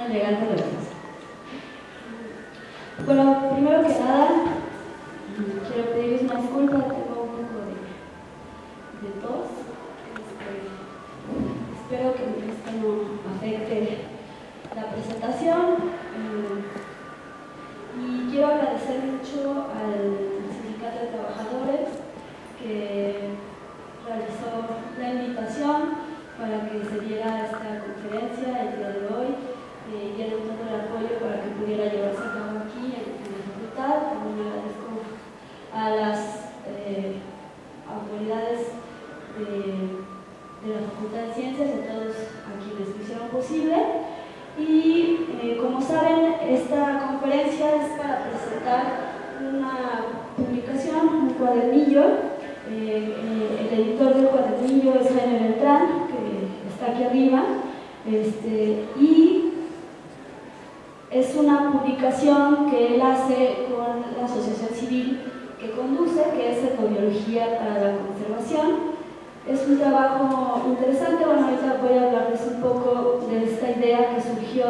elegante reversa. Bueno, primero que nada, quiero pedirles una disculpa, tengo un poco de tos. Espero que esto no afecte la presentación. Y quiero agradecer mucho al Sindicato de Trabajadores que realizó la invitación para que se diera esta conferencia el día de hoy y dieron todo el apoyo para que pudiera llevarse a cabo aquí en la facultad. También agradezco a las autoridades de la Facultad de Ciencias y a todos a quienes lo hicieron posible. Y como saben, esta conferencia es para presentar una publicación, un cuadernillo. El editor del cuadernillo es Jaime Beltrán, que está aquí arriba, y es una publicación que él hace con la asociación civil que conduce, que es Ecobiología para la Conservación. Es un trabajo interesante. Bueno, ahorita voy a hablarles un poco de esta idea que surgió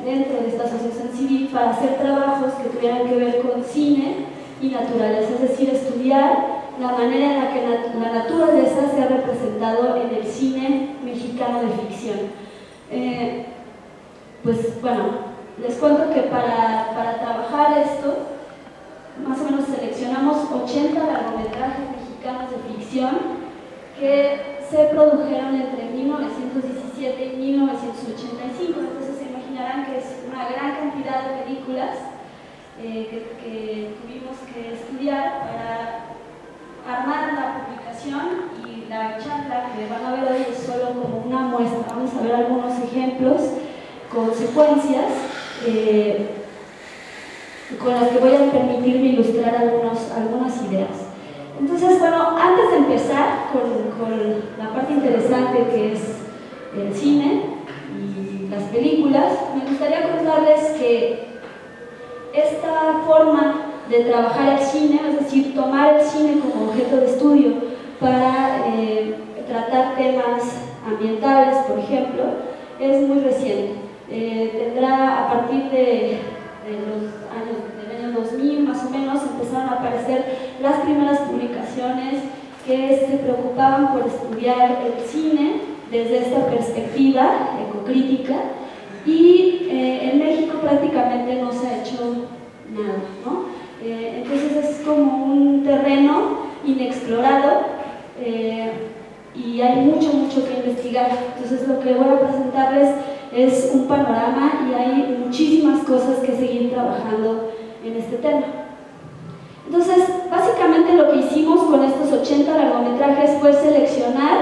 dentro de esta asociación civil para hacer trabajos que tuvieran que ver con cine y naturaleza, es decir, estudiar la manera en la que la naturaleza se ha representado en el cine mexicano de ficción. Pues bueno, les cuento que para trabajar esto, más o menos seleccionamos 80 largometrajes mexicanos de ficción que se produjeron entre 1917 y 1985. Entonces se imaginarán que es una gran cantidad de películas que tuvimos que estudiar para armar la publicación, y la charla que van a ver hoy es solo como una muestra. Vamos a ver algunos ejemplos con secuencias con las que voy a permitirme ilustrar algunas ideas. Entonces, bueno, antes de empezar con la parte interesante que es el cine y las películas, me gustaría contarles que esta forma de trabajar el cine, es decir, tomar el cine como objeto de estudio para tratar temas ambientales, por ejemplo, es muy reciente. Tendrá a partir del año 2000 más o menos, empezaron a aparecer las primeras publicaciones que se preocupaban por estudiar el cine desde esta perspectiva ecocrítica, y en México prácticamente no se ha hecho nada, ¿no? Entonces es como un terreno inexplorado y hay mucho que investigar. Entonces lo que voy a presentarles es un panorama y hay muchísimas cosas que seguir trabajando en este tema. Entonces, básicamente lo que hicimos con estos 80 largometrajes fue seleccionar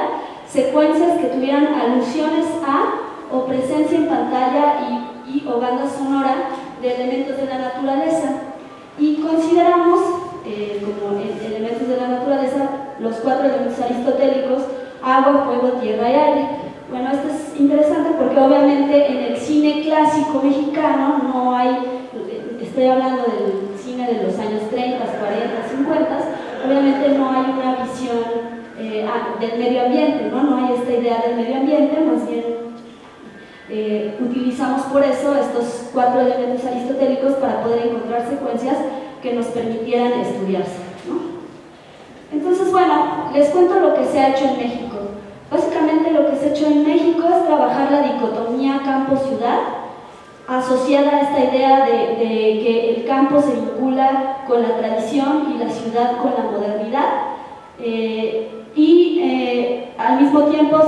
secuencias que tuvieran alusiones a o presencia en pantalla y o banda sonora de elementos de la naturaleza, y consideramos como elementos de la naturaleza los 4 elementos aristotélicos: agua, fuego, tierra y aire. Bueno, esto es interesante porque obviamente en el cine clásico mexicano no hay, estoy hablando del cine de los años 30, 40, 50, obviamente no hay una visión del medio ambiente, ¿no? Hay esta idea del medio ambiente, más bien utilizamos por eso estos 4 elementos aristotélicos para poder encontrar secuencias que nos permitieran estudiarse, ¿no? Entonces, bueno, les cuento lo que se ha hecho en México. Básicamente lo que se ha hecho en México es trabajar la dicotomía campo-ciudad, asociada a esta idea de que el campo se vincula con la tradición y la ciudad con la modernidad, al mismo tiempo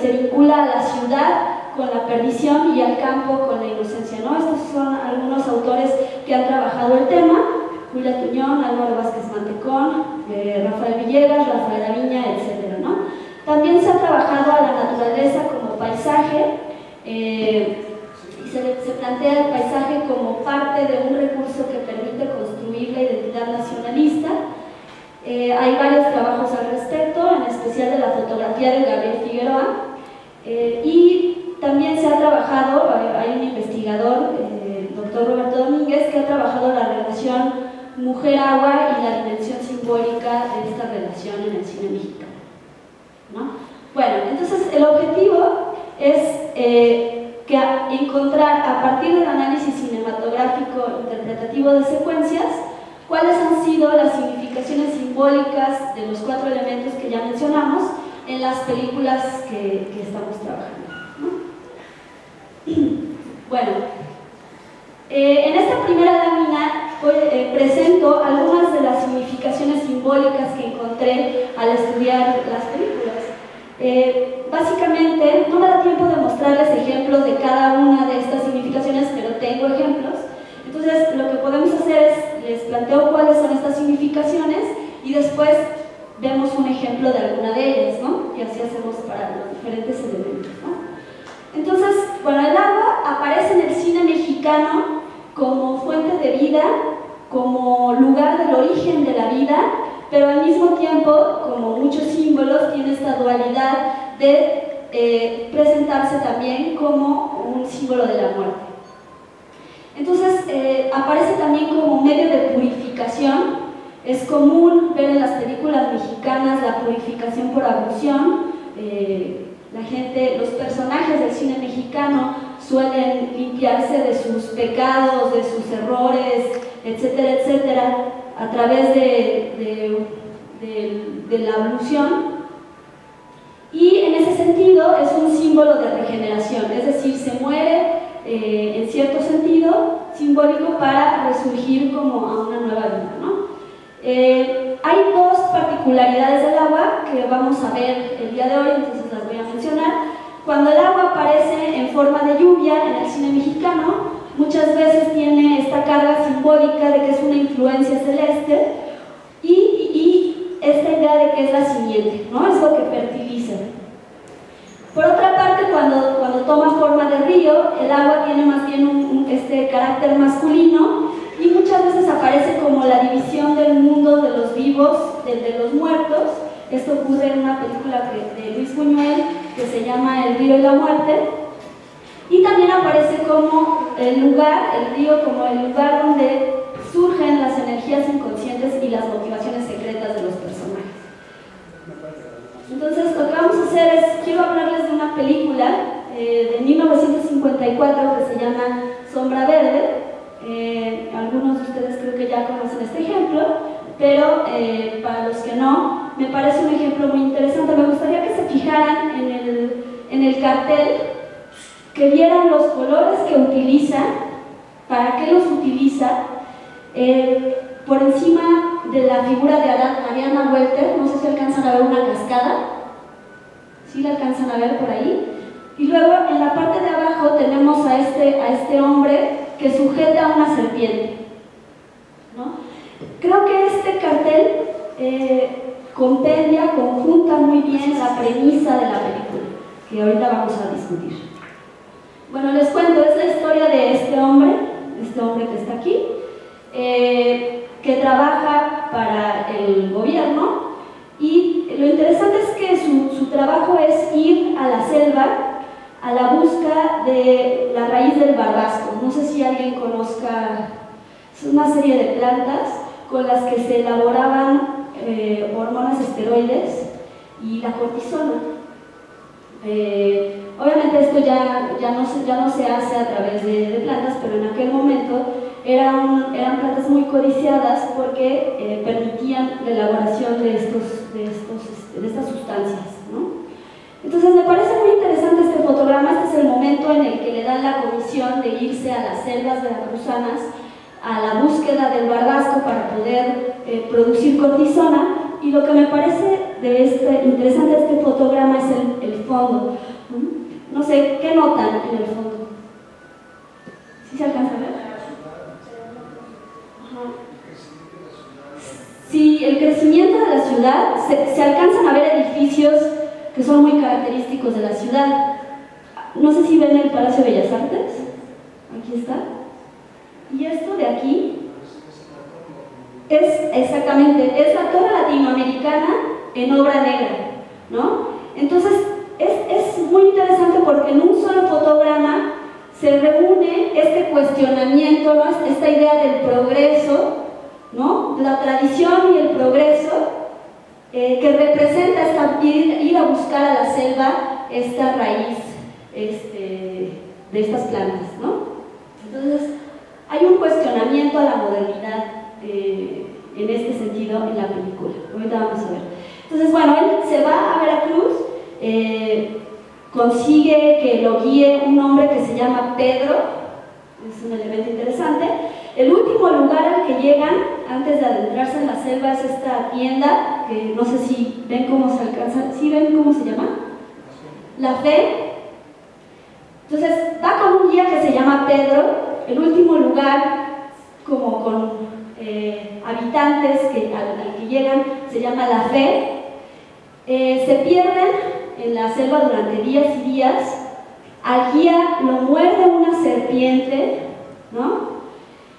se vincula a la ciudad con la perdición y al campo con la inocencia, ¿no? Estos son algunos autores que han trabajado el tema: Julia Tuñón, Álvaro Vázquez Mantecón, Rafael Villegas, Rafael Aviña, etc., ¿no? También se ha trabajado a la naturaleza como paisaje, y se plantea el paisaje como parte de un recurso que permite construir la identidad nacionalista. Hay varios trabajos al respecto, en especial de la fotografía de Gabriel Figueroa, y también se ha trabajado, hay un investigador, el doctor Roberto Domínguez, que ha trabajado la relación mujer-agua y la dimensión simbólica de esta relación en el cine mexicano, ¿no? Bueno, entonces el objetivo es que encontrar a partir del análisis cinematográfico interpretativo de secuencias cuáles han sido las significaciones simbólicas de los 4 elementos que ya mencionamos en las películas que estamos trabajando, ¿no? Bueno, en esta primera lámina presento algunas de las significaciones simbólicas que encontré al estudiar las películas. Básicamente, no me da tiempo de mostrarles ejemplos de cada una de estas significaciones, pero tengo ejemplos. Entonces, lo que podemos hacer es, les planteo cuáles son estas significaciones y después vemos un ejemplo de alguna de ellas, ¿no? Y así hacemos para los diferentes elementos, ¿no? Entonces, bueno, el agua aparece en el cine mexicano como fuente de vida, como lugar del origen de la vida, pero al mismo tiempo, como muchos símbolos, tiene esta dualidad de presentarse también como un símbolo de la muerte. Entonces, aparece también como medio de purificación. Es común ver en las películas mexicanas la purificación por ablución. La gente, los personajes del cine mexicano suelen limpiarse de sus pecados, de sus errores, etcétera, etcétera, a través de la ablución. Y en ese sentido es un símbolo de regeneración, es decir, se muere en cierto sentido simbólico para resurgir como a una nueva vida, ¿no? Hay 2 particularidades del agua que vamos a ver el día de hoy, entonces las voy a mencionar. Cuando el agua aparece en forma de lluvia en el cine mexicano, muchas veces tiene esta carga simbólica de que es una influencia celeste y esta idea de que es la simiente, ¿no? Es lo que fertiliza. Por otra parte, cuando toma forma de río, el agua tiene más bien este carácter masculino y muchas veces aparece como la división del mundo de los vivos del de los muertos. Esto ocurre en una película de Luis Buñuel que se llama El río y la muerte, y también aparece como el río como el lugar donde surgen las energías inconscientes y las motivaciones secretas de los personajes. Entonces, lo que vamos a hacer es, quiero hablarles de una película de 1954 que se llama Sombra Verde. Algunos de ustedes creo que ya conocen este ejemplo, pero para los que no, me parece un ejemplo muy interesante. Me gustaría que se fijaran en el cartel, que vieran los colores que utiliza, para qué los utiliza. Por encima de la figura de Ariana Welter, no sé si alcanzan a ver una cascada, ¿sí la alcanzan a ver por ahí? Y luego en la parte de abajo tenemos a este hombre que sujeta a una serpiente, ¿no? Creo que este cartel conjunta muy bien la premisa de la película, que ahorita vamos a discutir. Bueno, les cuento, es la historia de este hombre que está aquí, que trabaja para el gobierno, y lo interesante es que su trabajo es ir a la selva a la busca de la raíz del barbasco. No sé si alguien conozca, es una serie de plantas con las que se elaboraban hormonas esteroides y la cortisona. Obviamente esto ya no se hace a través de plantas, pero en aquel momento eran plantas muy codiciadas porque permitían la elaboración de estas sustancias, ¿no? Entonces me parece muy interesante este fotograma. Este es el momento en el que le dan la comisión de irse a las selvas veracruzanas a la búsqueda del barbasco para poder producir cortisona, y lo que me parece interesante de este fotograma es el fondo. No sé, ¿qué notan en el fondo? ¿Sí se alcanza a ver? Ajá. Sí, el crecimiento de la ciudad, se alcanzan a ver edificios que son muy característicos de la ciudad. No sé si ven el Palacio de Bellas Artes, aquí está, y esto de aquí es la torre latinoamericana en obra negra, ¿no? Entonces es muy interesante porque en un solo fotograma se reúne este cuestionamiento, ¿no? Esta idea del progreso, ¿no? La tradición y el progreso, que representa ir a buscar a la selva esta raíz de estas plantas, ¿no? Entonces, hay un cuestionamiento a la modernidad en este sentido en la película. Ahorita vamos a ver. Entonces, bueno, él se va a Veracruz, consigue que lo guíe un hombre que se llama Pedro, es un elemento interesante. El último lugar al que llegan, antes de adentrarse en la selva, es esta tienda, que no sé si ven cómo se alcanza, ¿sí ven cómo se llama? La Fe. Entonces, va con un guía que se llama Pedro. El último lugar, como con habitantes al que llegan, se llama La Fe. Se pierden en la selva durante días y días. Al guía lo muerde una serpiente, ¿no?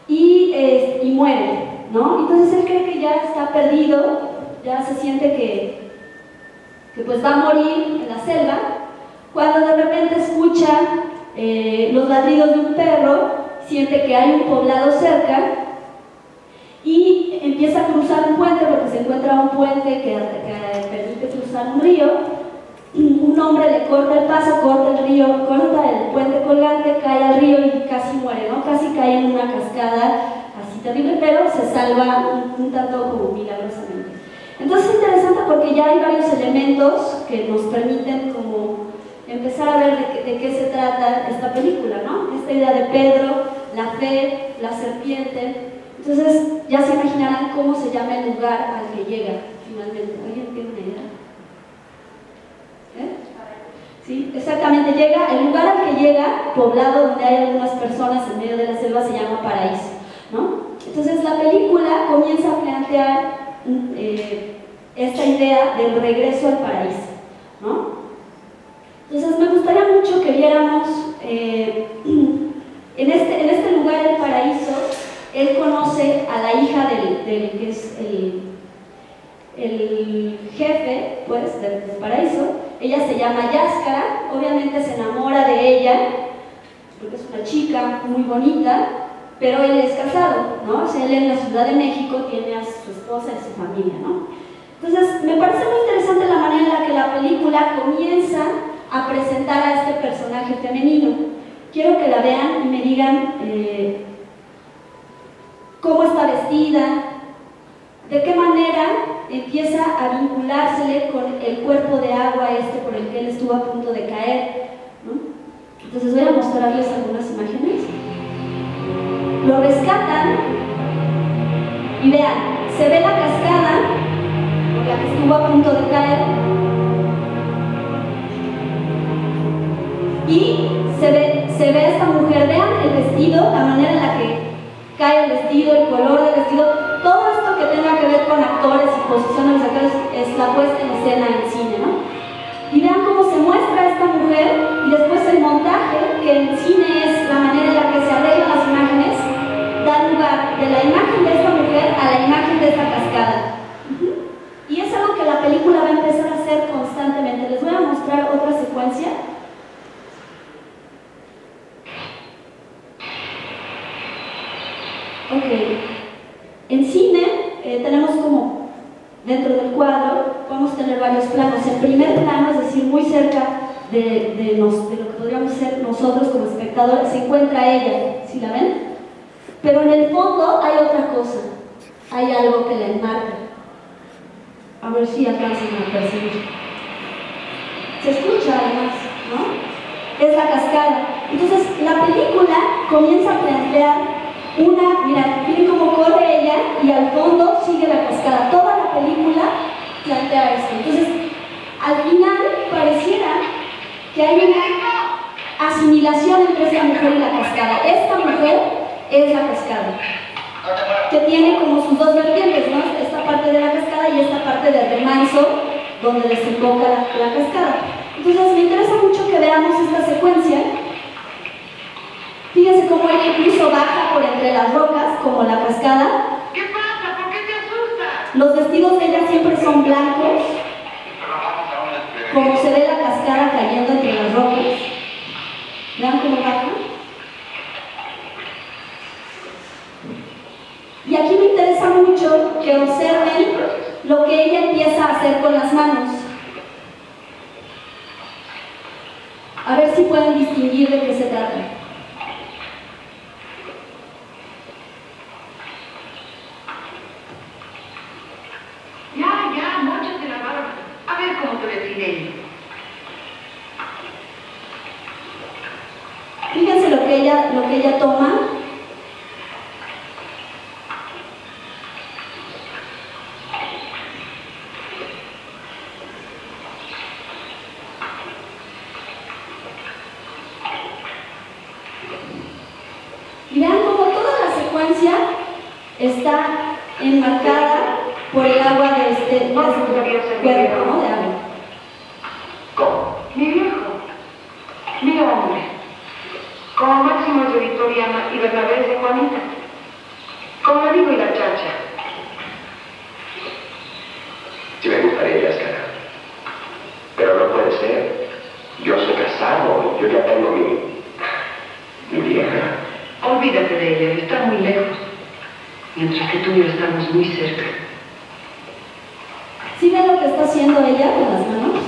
Y muere, ¿no? Entonces él cree que ya está perdido, ya se siente que pues va a morir en la selva, cuando de repente escucha los ladridos de un perro, siente que hay un poblado cerca y empieza a cruzar un puente, porque se encuentra un puente que permite cruzar un río. Un hombre le corta el paso, corta el río, corta el puente colgante, cae al río y casi muere, ¿no? Casi cae en una cascada así terrible, pero se salva un tanto como milagrosamente. Entonces es interesante porque ya hay varios elementos que nos permiten como empezar a ver de qué se trata esta película, ¿no? Esta idea de Pedro, la fe, la serpiente. Entonces ya se imaginarán cómo se llama el lugar al que llega finalmente. ¿Alguien tiene una idea? Sí, exactamente, el lugar al que llega, poblado donde hay algunas personas en medio de la selva, se llama Paraíso, ¿no? Entonces la película comienza a plantear esta idea del regreso al paraíso, ¿no? Entonces me gustaría mucho que viéramos en este lugar, el paraíso. Él conoce a la hija del que es el jefe, pues, del paraíso. Ella se llama Yáscara, obviamente se enamora de ella, porque es una chica muy bonita, pero él es casado, ¿no? O sea, él en la Ciudad de México tiene a su esposa y su familia, ¿no? Entonces, me parece muy interesante la manera en la que la película comienza a presentar a este personaje femenino. Quiero que la vean y me digan cómo está vestida, de qué manera empieza a vinculársele con el cuerpo de agua por el que él estuvo a punto de caer, ¿no? Entonces voy a mostrarles algunas imágenes. Lo rescatan y vean, se ve la cascada por la que estuvo a punto de caer y se ve a esta mujer. Vean el vestido, la manera en la que cae el vestido, el color del vestido, todo esto que tenga que ver con actores y posición de los actores es la puesta en escena en cine, ¿no? Y vean cómo se muestra esta mujer y después el montaje, que en cine es la manera en la que se arreglan las imágenes, da lugar de la imagen de esta mujer a la imagen de esta cascada. Y es algo que la película va a empezar a hacer constantemente. Les voy a mostrar otra secuencia. Ok, en cine tenemos como dentro del cuadro, podemos tener varios planos. El primer plano, es decir, muy cerca de lo que podríamos ser nosotros como espectadores, se encuentra ella, ¿sí la ven? Pero en el fondo hay otra cosa, hay algo que la enmarca. A ver si alcanzan a percibir. Se escucha además, ¿no? Es la cascada. Entonces la película comienza a plantear miren cómo corre ella y al fondo sigue la cascada. Toda la película plantea esto. Entonces, al final pareciera que hay una asimilación entre esta mujer y la cascada. Esta mujer es la cascada, que tiene como sus dos vertientes, ¿no? Esta parte de la cascada y esta parte del remanso donde desemboca la cascada. Entonces, me interesa mucho que veamos esta secuencia. Fíjense cómo ella incluso baja por entre las rocas, como la cascada. ¿Qué pasa? ¿Por qué te asustas? Los vestidos de ella siempre son blancos, como se ve la cascada cayendo entre las rocas. ¿Vean cómo baja? Y aquí me interesa mucho que observen lo que ella empieza a hacer con las manos. A ver si pueden distinguir de qué se trata. Ya, mochate la barba. A ver cómo te ves sin ella. Fíjense lo que ella toma. Y vean cómo toda la secuencia está enmarcada por el agua de este cuerpo, ¿no? De agua. ¿Cómo? Mi viejo. Mi hombre. Como Máximo es de Victoriana y Bernabé es de Juanita. Como el amigo y la chacha. Sí me gustaría casar. Pero no puede ser. Yo soy casado, yo ya tengo mi vieja. Olvídate de ella, está muy lejos. Mientras que tú y yo estamos muy cerca. ¿Sí ven lo que está haciendo ella con las manos?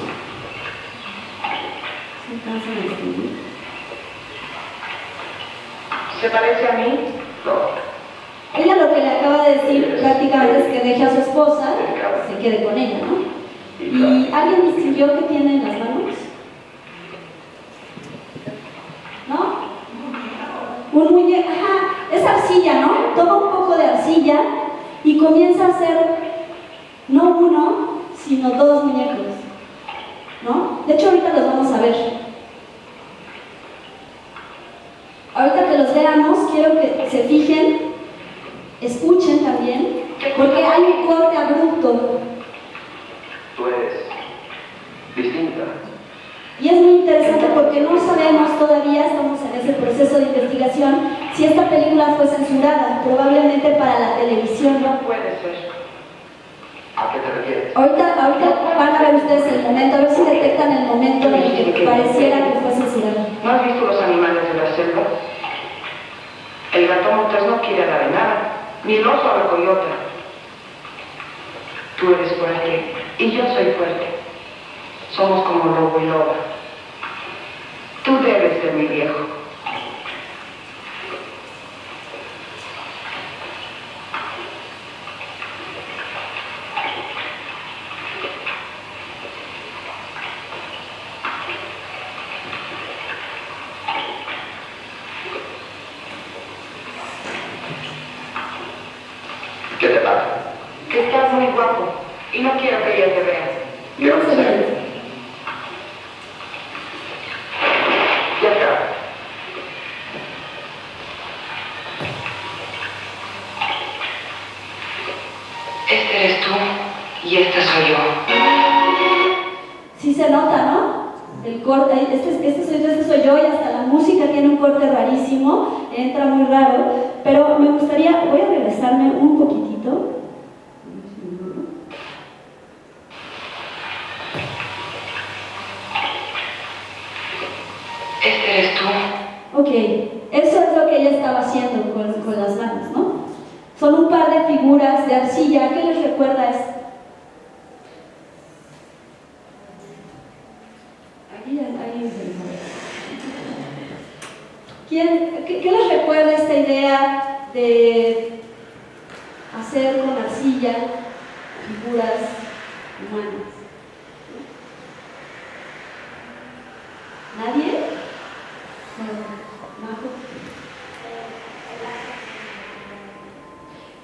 ¿Se alcanzan a distinguir? ¿Se parece a mí? No. Ella lo que le acaba de decir prácticamente es que deje a su esposa, se quede con ella, ¿no? ¿Y alguien distinguió qué tiene en las manos? ¿No? Un muñeco, ajá, es arcilla, ¿no? Toma un poco de arcilla y comienza a hacer no uno, sino dos muñecos, ¿no? De hecho, ahorita los vamos a ver. Ahorita que los veamos, quiero que se fijen, escuchen también, porque hay un corte abrupto. Tú eres distinta. Y es muy interesante porque no sabemos todavía, estamos en ese proceso de investigación, si esta película fue censurada, probablemente para la televisión. No puede ser. ¿A qué te refieres? Ahorita van a ver ustedes el momento, a ver si detectan el momento en el que pareciera que fue censurada. ¿No has visto los animales de la selva? El gato montés no quiere a la venada, ni el oso a la coyota. Tú eres fuerte y yo soy fuerte. Somos como lobo y loba. Tú debes ser mi viejo. ¿Qué te pasa? Que estás muy guapo y no quiero que ella te vea. ¿Qué vas a hacer? Ya está. Este eres tú y esta soy yo. Sí se nota, ¿no? El corte, este soy yo y hasta la música tiene un corte rarísimo, entra muy raro, pero me gustaría, voy a regresarme un poquitito. Este eres tú. Ok, eso es lo que ella estaba haciendo con las manos, ¿no? Son un par de figuras de arcilla. ¿Qué les recuerda esto? ¿Qué les recuerda esta idea de hacer con arcilla figuras humanas? ¿Nadie? ¿Majo?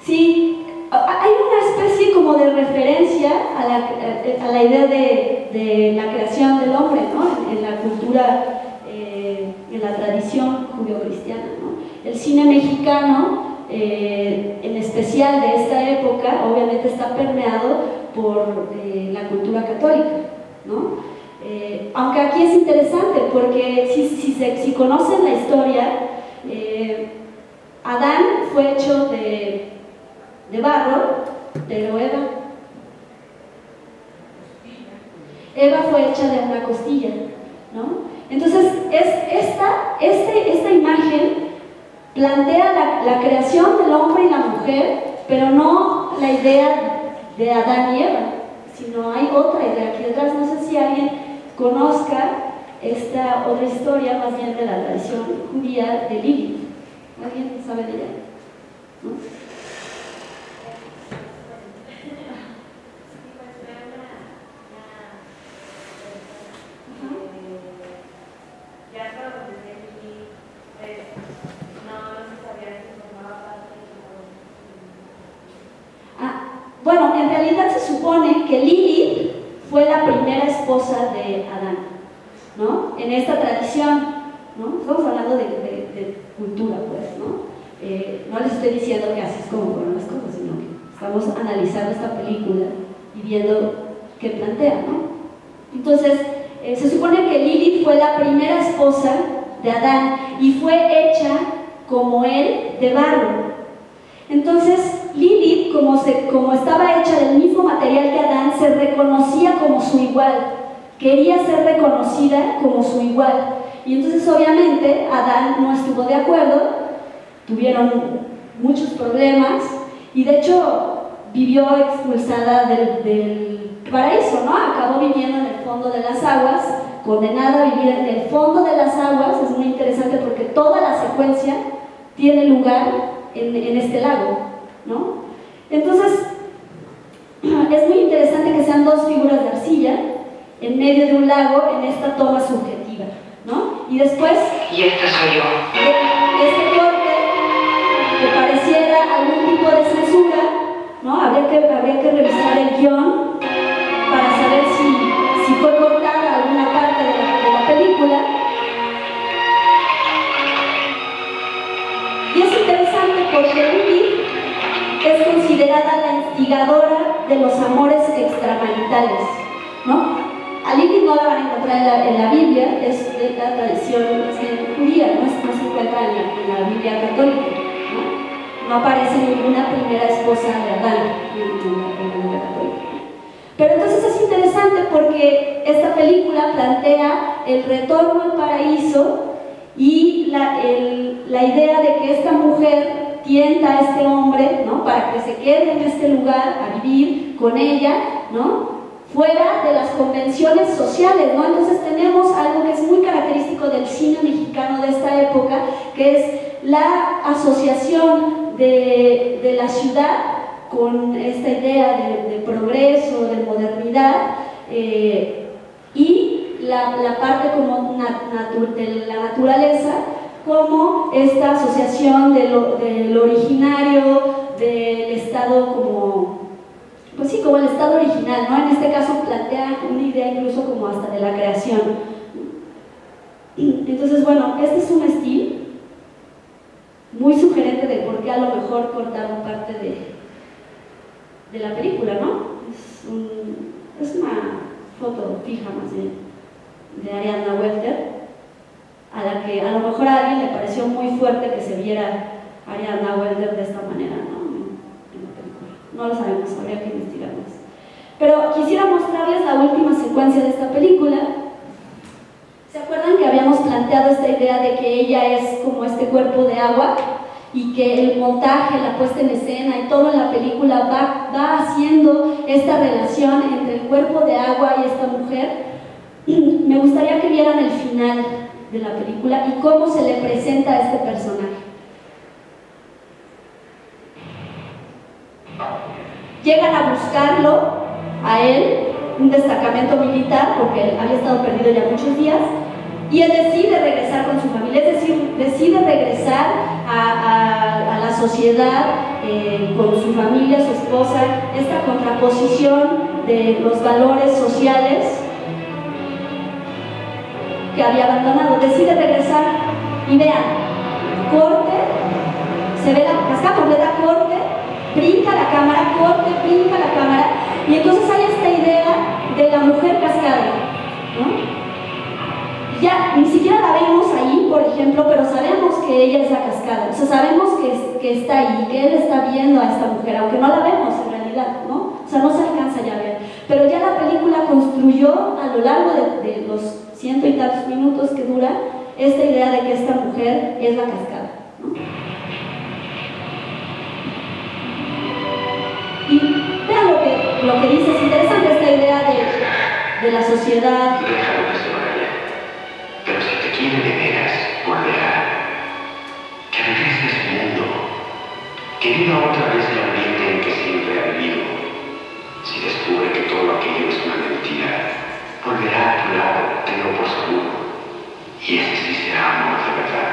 Sí, hay una especie como de referencia a la idea de la creación del hombre, ¿no? En la cultura, en la tradición judeocristiana, ¿no? El cine mexicano, en especial de esta época, obviamente está permeado por la cultura católica, ¿no? Aunque aquí es interesante porque si conocen la historia, Adán fue hecho de barro, pero Eva fue hecha de una costilla, ¿no? Entonces, esta imagen plantea la creación del hombre y la mujer, pero no la idea de Adán y Eva, sino hay otra idea aquí detrás. No sé si alguien conozca esta otra historia, más bien de la tradición judía de Lilith. ¿Alguien sabe de ella? ¿No? Bueno, en realidad se supone que Lilith fue la primera esposa de Adán, ¿no? En esta tradición, ¿no? Estamos hablando de cultura, pues, ¿no? No les estoy diciendo que así es como fueron las cosas, sino que estamos analizando esta película y viendo qué plantea, ¿no? Entonces, se supone que Lilith fue la primera esposa de Adán y fue hecha como él de barro. Entonces, Lilith, como estaba hecha del mismo material que Adán, se reconocía como su igual, quería ser reconocida como su igual. Y entonces, obviamente, Adán no estuvo de acuerdo, tuvieron muchos problemas y de hecho vivió expulsada del paraíso, ¿no? Acabó viviendo en el fondo de las aguas, condenada a vivir en el fondo de las aguas. Es muy interesante porque toda la secuencia tiene lugar en este lago, ¿no? Entonces, es muy interesante que sean dos figuras de arcilla en medio de un lago en esta toma subjetiva, ¿no? Y después, y esta soy yo. Este corte que pareciera algún tipo de censura, ¿no? Habría que revisar el guión para saber si fue cortada alguna parte de la película. Y es interesante porque Lilith es considerada la instigadora de los amores extramaritales, ¿no? A Lilith no la van a encontrar en la Biblia, es de la tradición judía, no se encuentra en la Biblia católica, ¿no? No aparece ninguna primera esposa de Adán en la Biblia católica. Pero entonces es interesante porque esta película plantea el retorno al paraíso y la idea de que esta mujer tienta a este hombre, ¿no? Para que se quede en este lugar a vivir con ella, ¿no? Fuera de las convenciones sociales, ¿no? Entonces tenemos algo que es muy característico del cine mexicano de esta época, que es la asociación de la ciudad con esta idea de progreso, de modernidad, y la parte como de la naturaleza, como esta asociación de lo originario, del estado como, pues sí, como el estado original, ¿no? En este caso plantea una idea incluso como hasta de la creación. Entonces, bueno, este es un estilo muy sugerente de por qué a lo mejor cortaron parte de la película, ¿no? Es una foto fija más bien de Ariadna Welter, a la que a lo mejor a alguien le pareció muy fuerte que se viera Ariadna Welter de esta manera, ¿no? En la película. No lo sabemos, habría que investigar más. Pero quisiera mostrarles la última secuencia de esta película. ¿Se acuerdan que habíamos planteado esta idea de que ella es como este cuerpo de agua y que el montaje, la puesta en escena y todo en la película va haciendo esta relación entre el cuerpo de agua y esta mujer? Me gustaría que vieran el final de la película y cómo se le presenta a este personaje. Llegan a buscarlo, a él, un destacamento militar, porque él había estado perdido ya muchos días, y él decide regresar con su familia, es decir, decide regresar a la sociedad con su familia, su esposa, esta contraposición de los valores sociales que había abandonado. Decide regresar y vean, corte, se ve la cascada completa, corte, brinca la cámara, corte, brinca la cámara, y entonces hay esta idea de la mujer cascada, ¿no? Ya ni siquiera la vemos ahí, por ejemplo, pero sabemos que ella es la cascada, o sea, sabemos que está ahí, que él está viendo a esta mujer, aunque no la vemos en realidad, ¿no? O sea, no se alcanza ya a ver, pero ya la película construyó a lo largo de los ciento y tantos minutos que dura esta idea de que esta mujer es la cascada, ¿no? Y vean lo que dice, es interesante esta idea de la sociedad. quiere de veras, volverá. Que regrese a su mundo. Que viva otra vez el ambiente en que siempre ha vivido. Si descubre que todo aquello es una mentira, volverá a tu lado, tenlo por seguro. Y ese sí será amor de verdad.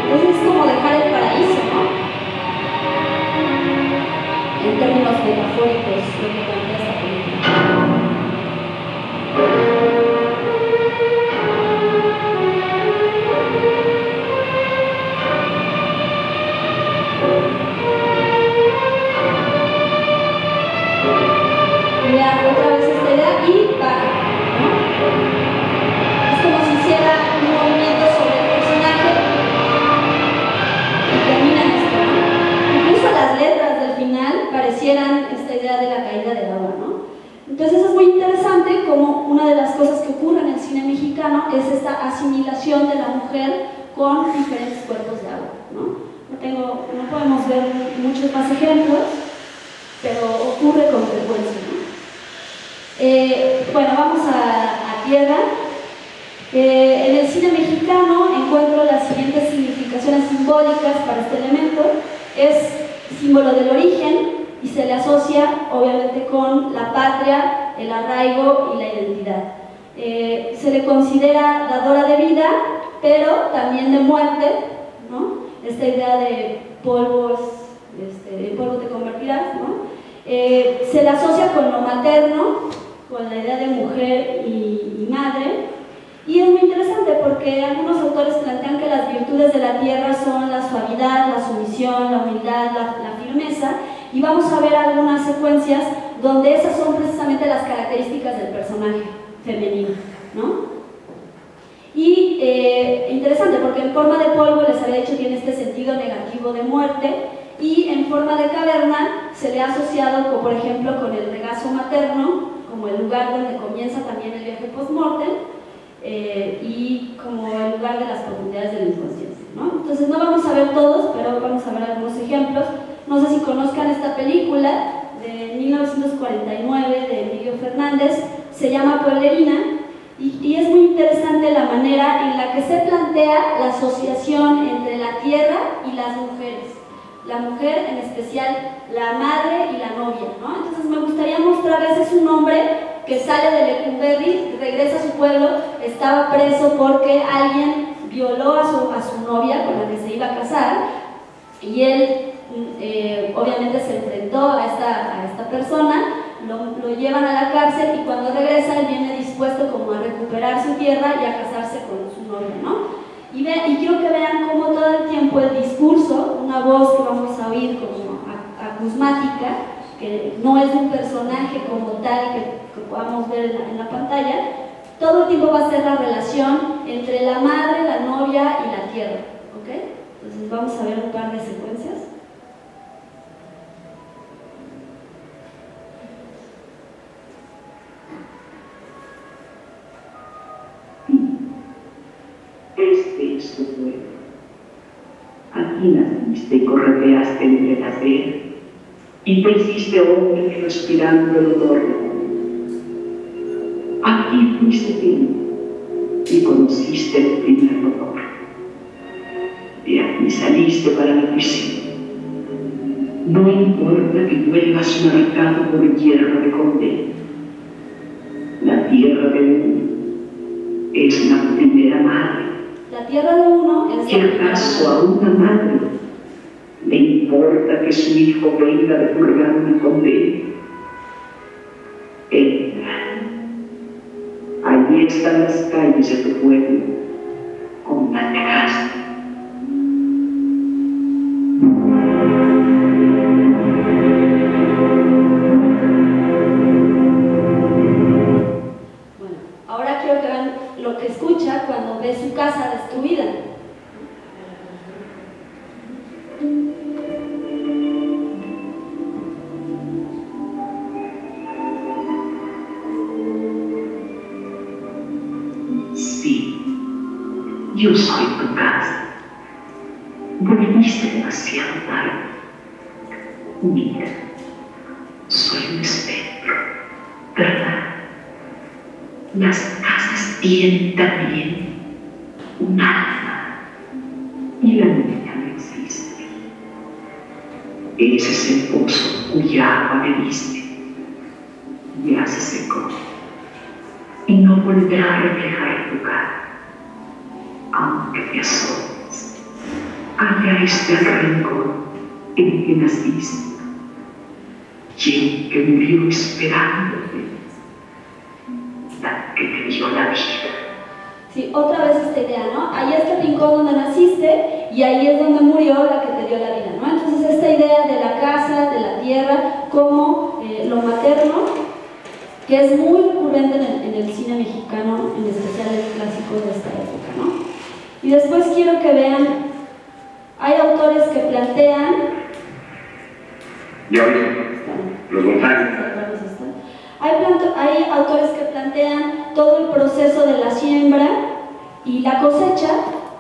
Entonces es como dejar el paraíso, ¿no? En términos metafóricos, lo que plantea esta película. Vean otra vez esta idea y para, ¿no? Es como si hiciera un movimiento sobre el personaje y termina en esto, ¿no? Incluso las letras del final parecieran esta idea de la caída del agua, ¿no? Entonces es muy interesante como una de las cosas que ocurre en el cine mexicano es esta asimilación de la mujer con diferentes cuerpos de agua, ¿no? No podemos ver muchos más ejemplos, pero ocurre con frecuencia, ¿no? Bueno, vamos a tierra. En el cine mexicano encuentro las siguientes significaciones simbólicas para este elemento. Es símbolo del origen y se le asocia obviamente con la patria, el arraigo y la identidad. Se le considera dadora de vida, pero también de muerte, ¿no? Esta idea de polvos, en polvo te convertirás, ¿no? Se le asocia con lo materno, con la idea de mujer y madre, y es muy interesante porque algunos autores plantean que las virtudes de la tierra son la suavidad, la sumisión, la humildad, la firmeza, y vamos a ver algunas secuencias donde esas son precisamente las características del personaje femenino, ¿no? Y interesante porque en forma de polvo, les había dicho, tiene este sentido negativo de muerte, y en forma de caverna se le ha asociado, como por ejemplo, con el regazo materno, como el lugar donde comienza también el viaje post-mortem, y como el lugar de las profundidades de la inconsciencia, ¿no? Entonces no vamos a ver todos, pero vamos a ver algunos ejemplos. No sé si conozcan esta película de 1949 de Emilio Fernández, se llama Pueblerina, y es muy interesante la manera en la que se plantea la asociación entre la tierra y las mujeres. La mujer, en especial la madre y la novia, ¿no? Entonces me gustaría mostrarles, es un hombre que sale de Lecumberri, regresa a su pueblo, estaba preso porque alguien violó a su novia con la que se iba a casar, y él obviamente se enfrentó a esta persona, lo llevan a la cárcel, y cuando regresa él viene dispuesto como a recuperar su tierra y a casarse con su novia, ¿no? Y quiero que vean cómo todo el tiempo el discurso, una voz que vamos a oír como acusmática, que no es un personaje como tal que podamos ver en la pantalla, todo el tiempo va a ser la relación entre la madre, la novia y la tierra, ¿ok? Entonces vamos a ver un par de secuencias. Este es tu pueblo. Aquí naciste y correteaste entre la tierra, y te hiciste hombre respirando el odor de la vida. Aquí fuiste fino y conociste el primer dolor. De aquí saliste para la prisión. No importa que vuelvas marcado por hierro de condena. La tierra de uno es la primera madre. La tierra de uno es ¿Qué acaso a una madre le importa que su hijo venga de purgar una condena? Entra. Allí están las calles de tu pueblo, con la dejaste. Bueno, ahora quiero que vean lo que escucha cuando ve su casa destruida. Sí, yo soy tu casa. Volviste demasiado tarde. Mira, soy un espectro, ¿verdad? Las casas tienen también un alma y la mía no existe. Ese es el pozo cuya agua bebiste. Ya se secó y no volverá a reflejar tu cara, aunque te asomes. Allá está el rincón en que naciste y en que murió esperándote la que te dio la vida. Sí, otra vez esta idea, ¿no? Ahí está el rincón donde naciste y ahí es donde murió la que te dio la vida, ¿no? Entonces esta idea de la casa, de la tierra, como lo materno, que es muy recurrente en el cine mexicano, en especial el clásico de esta época, ¿no? Y después quiero que vean, hay autores que plantean... Ya oí, los González. Hay autores que plantean todo el proceso de la siembra y la cosecha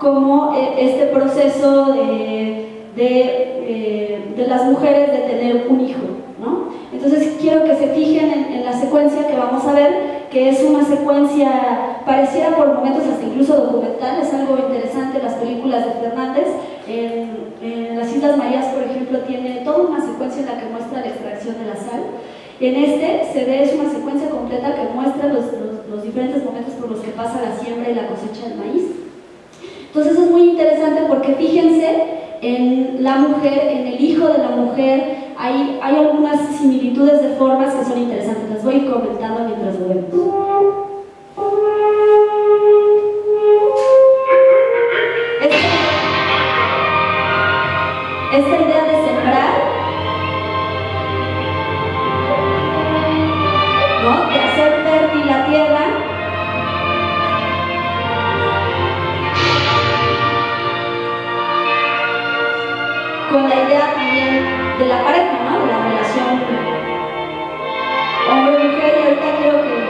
como este proceso de las mujeres de tener un hijo, ¿no? Entonces quiero que se fijen en la secuencia que vamos a ver, que es una secuencia pareciera por momentos hasta incluso documental, es algo interesante las películas de Fernández. En las Islas Marías, por ejemplo, tiene toda una secuencia en la que muestra la extracción de la sal. En este se ve, es una secuencia completa que muestra los diferentes momentos por los que pasa la siembra y la cosecha del maíz. Entonces es muy interesante porque fíjense en la mujer, en el hijo de la mujer, hay algunas similitudes de formas que son interesantes, las voy a ir comentando mientras lo vemos. Esta idea de sembrar, ¿no? De hacer fértil la tierra, con la idea también de la pareja, ¿no? De la relación hombre-mujer, y ahorita quiero que...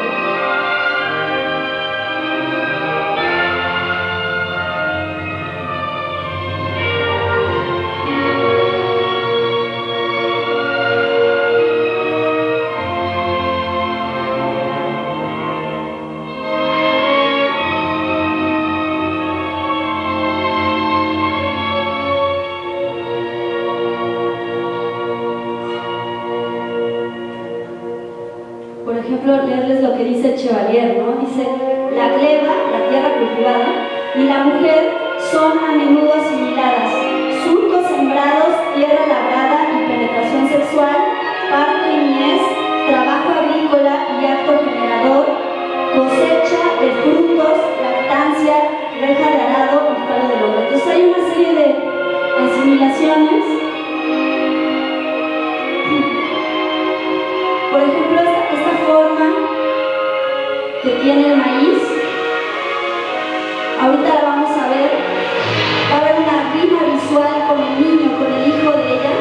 Por ejemplo, leerles lo que dice Chevalier, ¿no? Dice, la gleba, la tierra cultivada, y la mujer son a menudo asimiladas, surcos sembrados, tierra labrada y penetración sexual, parto y mies, trabajo agrícola y acto generador, cosecha de frutos, lactancia, reja de arado y palo del hombre. Entonces hay una serie de asimilaciones. Por ejemplo, esta forma que tiene el maíz, ahorita la vamos a ver, va a haber una rima visual con el niño, con el hijo de ella.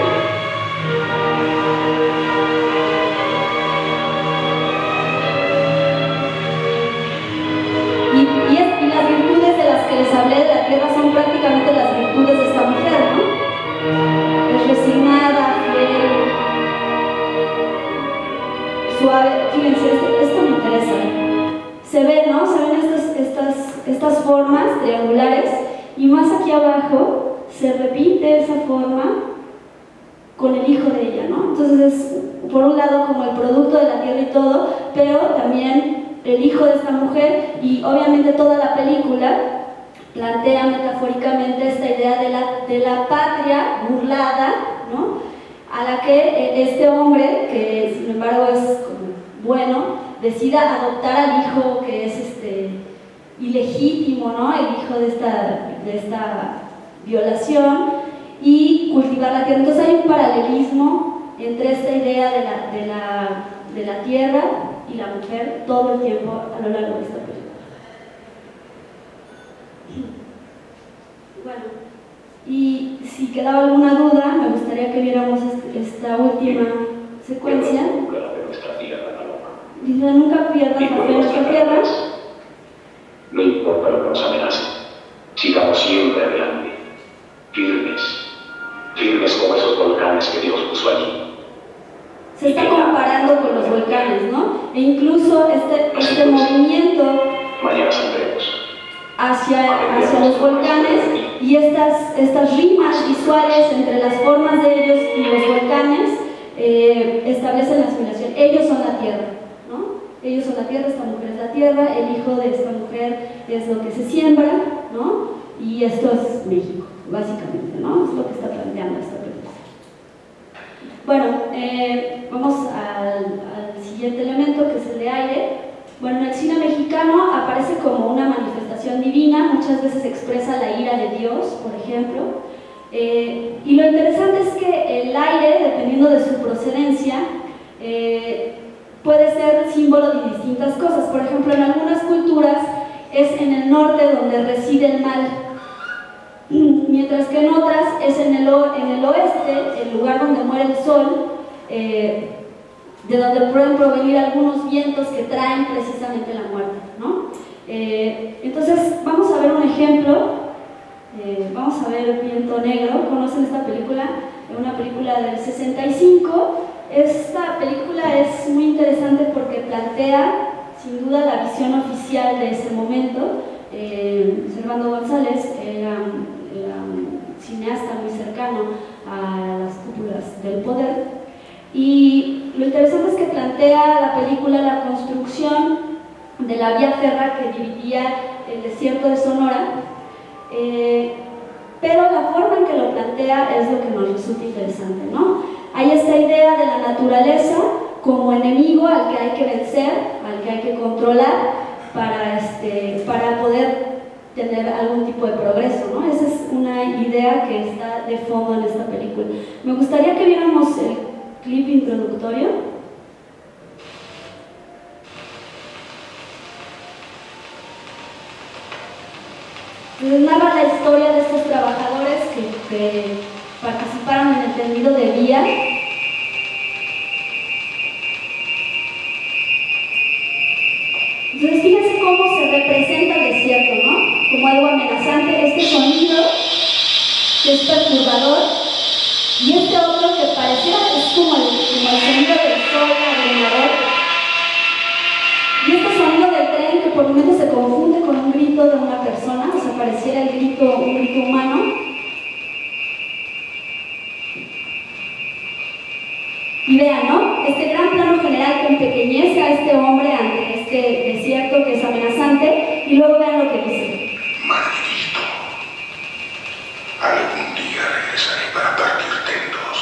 Y las virtudes de las que les hablé de la tierra son prácticamente las virtudes de esta mujer, ¿no? Es resignada, fiel, suave. Fíjense, esto me interesa. Se ve, ¿no? Se ven estas formas triangulares y más aquí abajo se repite esa forma con el hijo de ella, ¿no? Entonces es, por un lado, como el producto de la tierra y todo, pero también el hijo de esta mujer, y obviamente toda la película plantea metafóricamente esta idea de la patria burlada, ¿no? A la que este hombre, que sin embargo es bueno, decida adoptar al hijo que es ilegítimo, ¿no? El hijo de esta violación, y cultivar la tierra. Entonces hay un paralelismo entre esta idea de la tierra y la mujer todo el tiempo a lo largo de esta película. Bueno, y si quedaba alguna duda, me gustaría que viéramos esta última secuencia. Dice, nunca pierdas la fe en nuestra tierra. No importa lo que nos amenace, sigamos siempre adelante, firmes, firmes. firmes como esos volcanes que Dios puso allí. Se está comparando con los volcanes, ¿no? E incluso este movimiento Mañana saldremos. hacia los volcanes y estas rimas visuales entre las formas de ellos y los volcanes establecen la asimilación. Ellos son la tierra, ¿no? Ellos son la tierra, esta mujer es la tierra, el hijo de esta mujer es lo que se siembra, ¿no? Y esto es México, básicamente, ¿no? Es lo que está planteando esta película. Bueno, vamos al siguiente elemento, que es el de aire. Bueno, en el cine mexicano aparece como una manifestación divina, muchas veces expresa la ira de Dios, por ejemplo. Y lo interesante es que el aire, dependiendo de su procedencia, puede ser símbolo de distintas cosas. Por ejemplo, en algunas culturas es en el norte donde reside el mal, mientras que en otras es en el oeste, el lugar donde muere el sol, de donde pueden provenir algunos vientos que traen precisamente la muerte, ¿no? Entonces, vamos a ver un ejemplo. Vamos a ver Viento Negro. ¿Conocen esta película? Es una película del 65. Esta película es muy interesante porque plantea, sin duda, la visión oficial de ese momento. Servando González era un cineasta muy cercano a las cúpulas del poder, y lo interesante es que plantea la película la construcción de la vía férrea que dividía el desierto de Sonora, pero la forma en que lo plantea es lo que nos resulta interesante, ¿no? Hay esta idea de la naturaleza como enemigo al que hay que vencer, al que hay que controlar para poder tener algún tipo de progreso, ¿no? Esa es una idea que está de fondo en esta película. Me gustaría que viéramos el clip introductorio. Entonces narra la historia de estos trabajadores que participaron en el tendido de vía. Entonces fíjense cómo se representa el desierto, ¿no? Como algo amenazante, este sonido que es perturbador, y este otro que pareciera es como el sonido del sol abrumador, y este sonido del tren que por momentos se confunde con un grito de una persona, o sea, pareciera un grito humano. Y vean, ¿no? Este gran plano general que empequeñece a este hombre ante este desierto que es amenazante, y luego vean lo que dice. Maldito. Algún día regresaré para partirte en dos.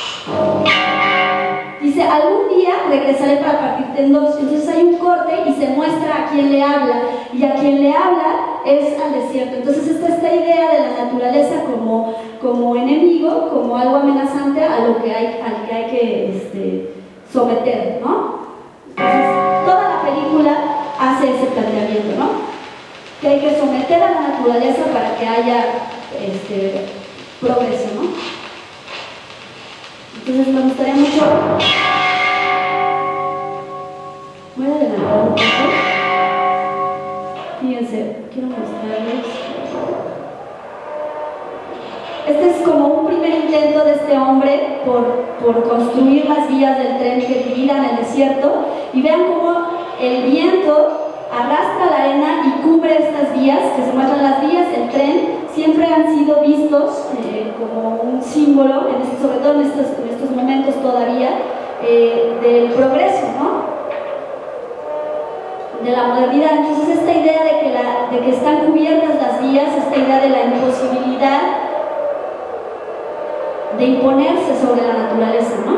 Dice, algún día regresaré para partirte en dos. Entonces hay un corte y se muestra a quién le habla, y a quien le habla es al desierto. Entonces esta idea de la naturaleza como enemigo, como algo amenazante al que hay que someter, ¿no? Entonces toda la película hace ese planteamiento, ¿no? Que hay que someter a la naturaleza para que haya progreso, ¿no? Entonces me gustaría mucho... Voy a adelantar un poco. Fíjense, quiero mostrarles. Este es como un primer intento de este hombre por construir las vías del tren que dividan el desierto, y vean cómo el viento arrastra la arena y cubre estas vías, que se muestran las vías. El tren siempre han sido vistos como un símbolo, sobre todo en estos momentos todavía, del progreso, ¿no? De la modernidad. Entonces esta idea de que están cubiertas las vías, esta idea de la imposibilidad de imponerse sobre la naturaleza, ¿no?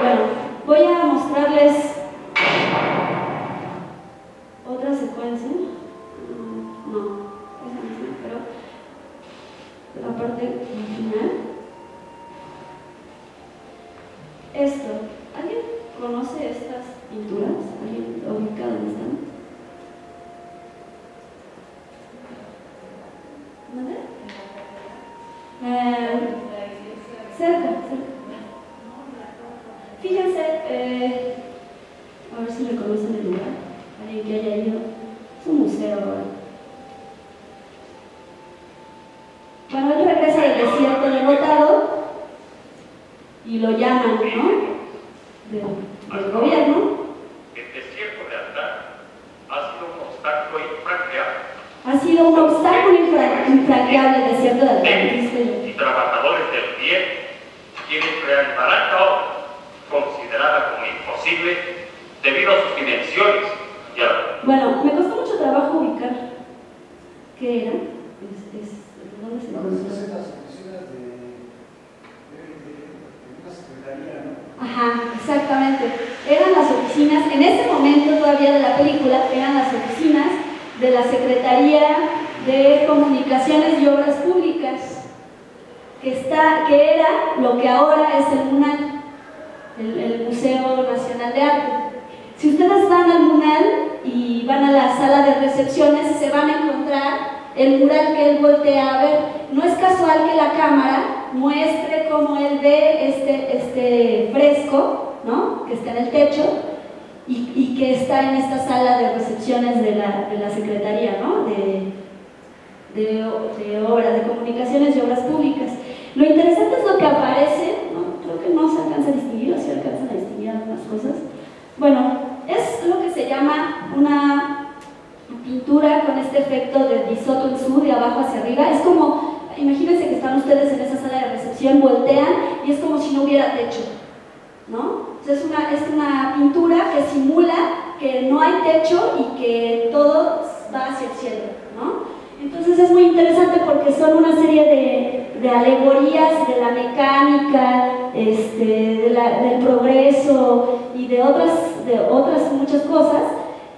Bueno, voy a mostrarles otra secuencia. No, esa misma, pero la parte final. Esto, ¿alguien conoce estas pinturas? ¿Alguien ubica dónde están? ¿Dónde? Cerca. Fíjense, a ver si reconocen el lugar. Alguien que haya ido. Es un museo ahora. Bueno, él regresa del desierto derrotado y lo llaman, ¿no? Del gobierno. El desierto de Altán ha sido un obstáculo infranqueable. Ha sido un obstáculo infranqueable el desierto de Altán. Y trabajadores del bien, quienes realizarán la obra, considerada como imposible debido a sus dimensiones y a... Bueno, me costó mucho trabajo ubicar qué era. ¿Dónde se encontró? Las oficinas de una secretaría, ¿no? Ajá, exactamente. Eran las oficinas, en ese momento todavía de la película, eran las oficinas de la Secretaría de Comunicaciones y Obras Públicas, que era lo que ahora es el MUNAL, el Museo Nacional de Arte. Si ustedes van al MUNAL y van a la sala de recepciones, se van a encontrar el mural que él voltea a ver. No es casual que la cámara muestre cómo él ve este fresco, ¿no?, que está en el techo y que está en esta sala de recepciones de la Secretaría, ¿no?, de Obras, de Comunicaciones y Obras Públicas. Lo interesante es lo que aparece, ¿no? Creo que no se alcanza a distinguir, o si alcanzan a distinguir algunas cosas. Bueno, es lo que se llama una pintura con este efecto de disoto en su, de abajo hacia arriba. Es como, imagínense que están ustedes en esa sala de recepción, voltean y es como si no hubiera techo, ¿no? O sea, es una pintura que simula que no hay techo y que todo va hacia el cielo, ¿no? Entonces es muy interesante porque son una serie de alegorías de la mecánica, del progreso y de otras muchas cosas.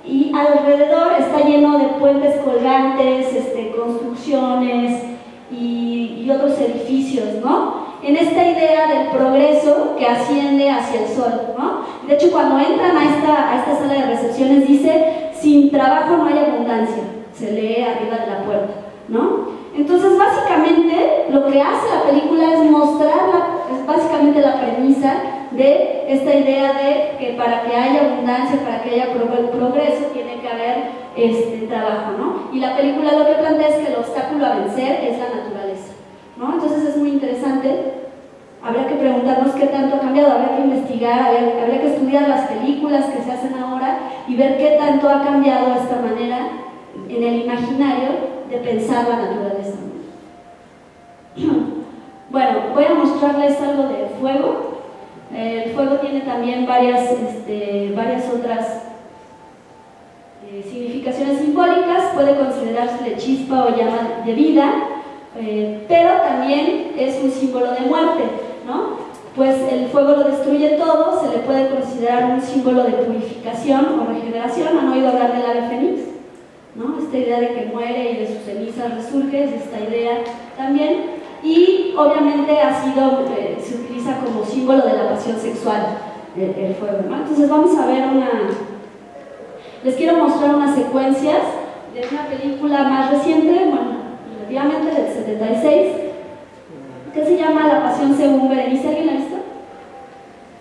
Y alrededor está lleno de puentes colgantes, construcciones y otros edificios, ¿no? En esta idea del progreso que asciende hacia el sol, ¿no? De hecho, cuando entran a esta sala de recepciones dice, sin trabajo no hay abundancia, se lee arriba de la puerta, ¿no? Entonces, básicamente, lo que hace la película es mostrar, es básicamente la premisa de esta idea de que para que haya abundancia, para que haya progreso, tiene que haber trabajo, ¿no? Y la película lo que plantea es que el obstáculo a vencer es la naturaleza, ¿no? Entonces es muy interesante. Habría que preguntarnos qué tanto ha cambiado, habría que investigar, habría que estudiar las películas que se hacen ahora y ver qué tanto ha cambiado esta manera en el imaginario de pensar la naturaleza. Bueno, voy a mostrarles algo de fuego. El fuego tiene también varias otras significaciones simbólicas. Puede considerarse chispa o llama de vida, pero también es un símbolo de muerte, ¿no? Pues el fuego lo destruye todo, se le puede considerar un símbolo de purificación o regeneración. ¿Han oído hablar del ave fénix? ¿No? Esta idea de que muere y de sus cenizas resurge, es esta idea también. Y obviamente se utiliza como símbolo de la pasión sexual el fuego, ¿no? Entonces vamos a ver les quiero mostrar unas secuencias de una película más reciente, bueno, relativamente del 76, que se llama La Pasión según Berenice. ¿Alguien la ha visto?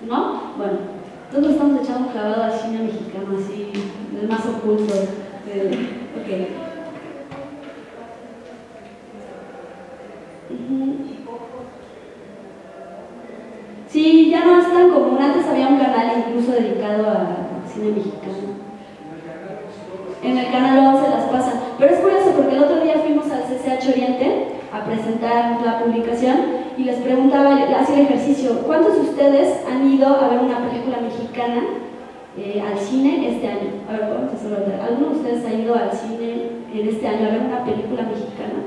¿No? Bueno, entonces estamos echando un clavado al cine mexicano, así, el más oculto. Okay. Sí, ya no es tan común. Antes había un canal incluso dedicado a cine mexicano. En el canal 11 las pasan. Pero es curioso porque el otro día fuimos al CCH Oriente a presentar la publicación y les preguntaba, hacía el ejercicio, ¿cuántos de ustedes han ido a ver una película mexicana al cine este año? A ver, vamos a hacerlo. ¿Alguno de ustedes ha ido al cine en este año a ver una película mexicana?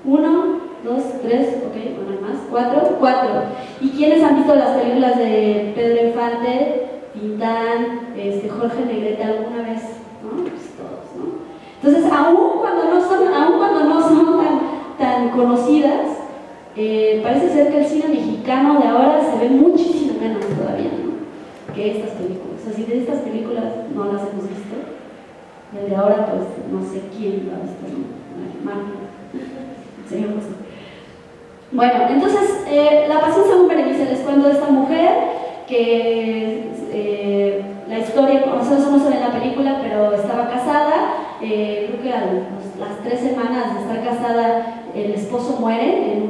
1, 2, 3, ok, bueno, hay más, 4. ¿Y quiénes han visto las películas de Pedro Infante, Tintán, Jorge Negrete alguna vez? ¿No? Pues todos, ¿no? Entonces, aún cuando no son tan conocidas, parece ser que el cine mexicano de ahora se ve muchísimo menos todavía, ¿no?, que estas películas. O sea, si de estas películas no las hemos visto, el de ahora, pues no sé quién lo ha visto, ¿no? Señor José. Bueno, entonces, La Pasión según Berenice, les cuento de esta mujer que la historia, nosotros no se ve en la película, pero estaba casada creo que a las 3 semanas de estar casada, el esposo muere en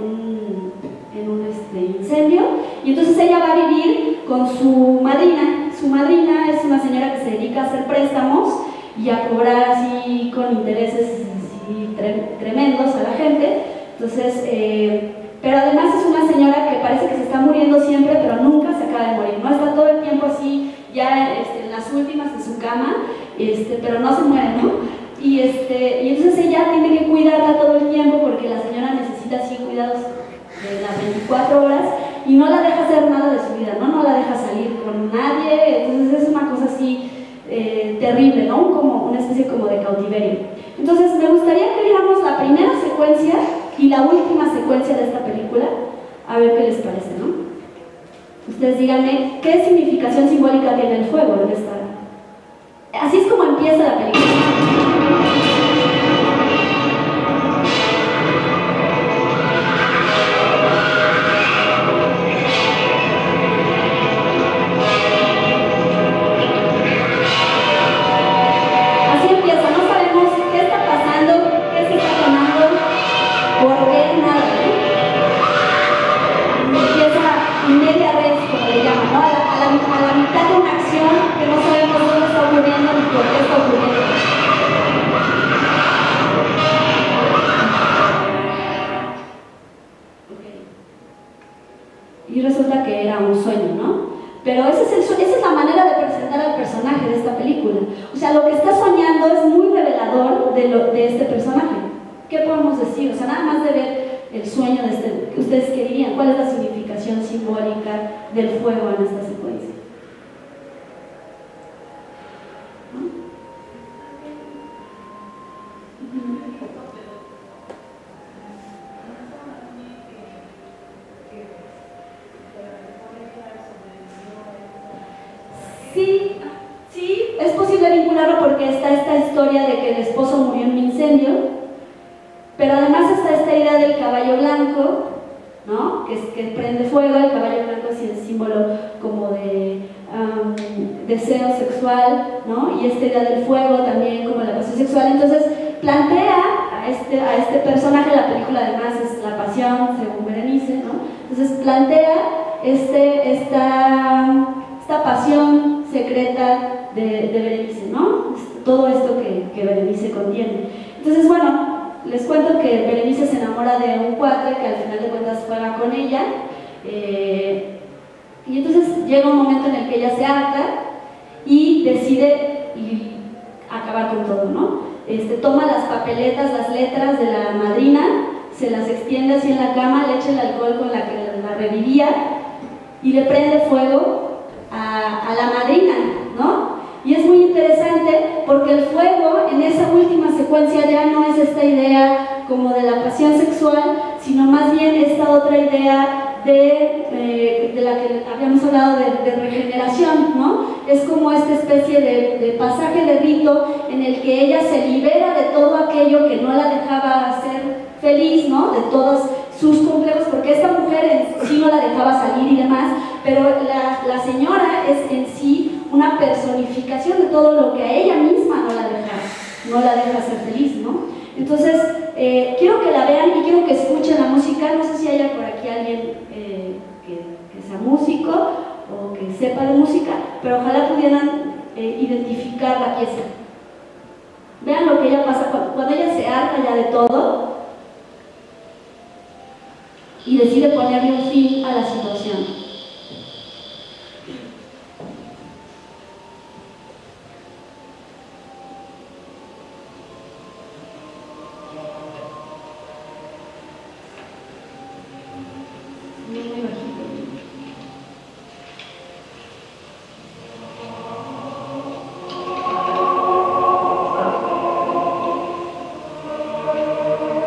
un incendio, y entonces ella va a vivir con su madrina. Su madrina es una señora que se dedica a hacer préstamos y a cobrar así con intereses así tremendos a la gente. Entonces, pero además es una señora que parece que se está muriendo siempre, pero nunca se acaba de morir, ¿no? Está todo el tiempo así, ya en las últimas de su cama, pero no se muere, ¿no? Y entonces ella tiene que cuidarla todo el tiempo porque la señora necesita así cuidados de las 24 horas y no la deja hacer nada de su vida, ¿no? No la deja salir con nadie, entonces es una cosa así terrible, ¿no? Como una especie como de cautiverio. Entonces me gustaría que viéramos la primera secuencia y la última secuencia de esta película, a ver qué les parece, ¿no? Ustedes díganme qué significación simbólica tiene el fuego en esta. Así es como empieza la película. Y resulta que era un sueño, ¿no? Pero esa es la manera de presentar al personaje de esta película. O sea, lo que está soñando es muy revelador de este personaje. ¿Qué podemos decir? O sea, nada más de ver el sueño de ¿ustedes qué dirían? ¿Cuál es la significación simbólica del fuego en esta secuencia? ¿No? Sí, es posible vincularlo porque está esta historia de que el esposo murió en un incendio, pero además está esta idea del caballo blanco, ¿no? Que prende fuego. El caballo blanco es el símbolo como de deseo sexual, ¿no? Y esta idea del fuego también como la pasión sexual. Entonces plantea a este personaje, la película además es la pasión, según Berenice, ¿no? Entonces plantea esta pasión secreta de Berenice, ¿no? Todo esto que Berenice contiene. Entonces, bueno, les cuento que Berenice se enamora de un cuate que al final de cuentas juega con ella, y entonces llega un momento en el que ella se harta y decide acabar con todo, ¿no? Toma las papeletas, las letras de la madrina, se las extiende así en la cama, le echa el alcohol con la que la revivía y le prende fuego a la madrina, ¿no? Y es muy interesante porque el fuego en esa última secuencia ya no es esta idea como de la pasión sexual, sino más bien esta otra idea de la que habíamos hablado de regeneración, ¿no? Es como esta especie de pasaje de rito en el que ella se libera de todo aquello que no la dejaba ser feliz, ¿no? De todos sus complejos, porque esta mujer en sí no la dejaba salir y demás, pero la señora es en sí una personificación de todo lo que a ella misma no la deja ser feliz, ¿no? Entonces, quiero que la vean y quiero que escuchen la música. No sé si haya por aquí alguien que sea músico o que sepa de música, pero ojalá pudieran identificar la pieza. Vean lo que ella pasa cuando ella se harta ya de todo y decide ponerle un fin a la situación.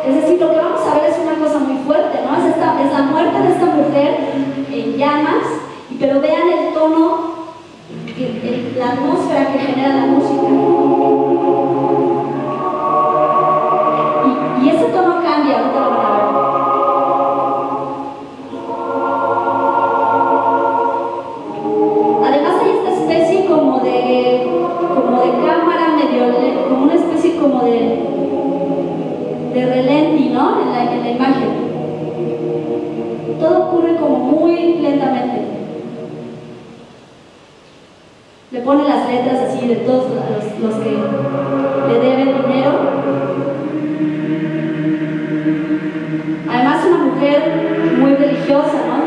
Es decir, lo que vamos a ver es una cosa muy fuerte, ¿no? Es la muerte de esta mujer en llamas, pero vean el tono, la atmósfera que genera la música. Y ese tono cambia, ahorita lo van a ver. Además hay esta especie como de cámara medio, como una especie como relenti, ¿no? En la imagen. Todo ocurre como muy lentamente. Le pone las letras así de todos los que le deben dinero. Además, una mujer muy religiosa, ¿no?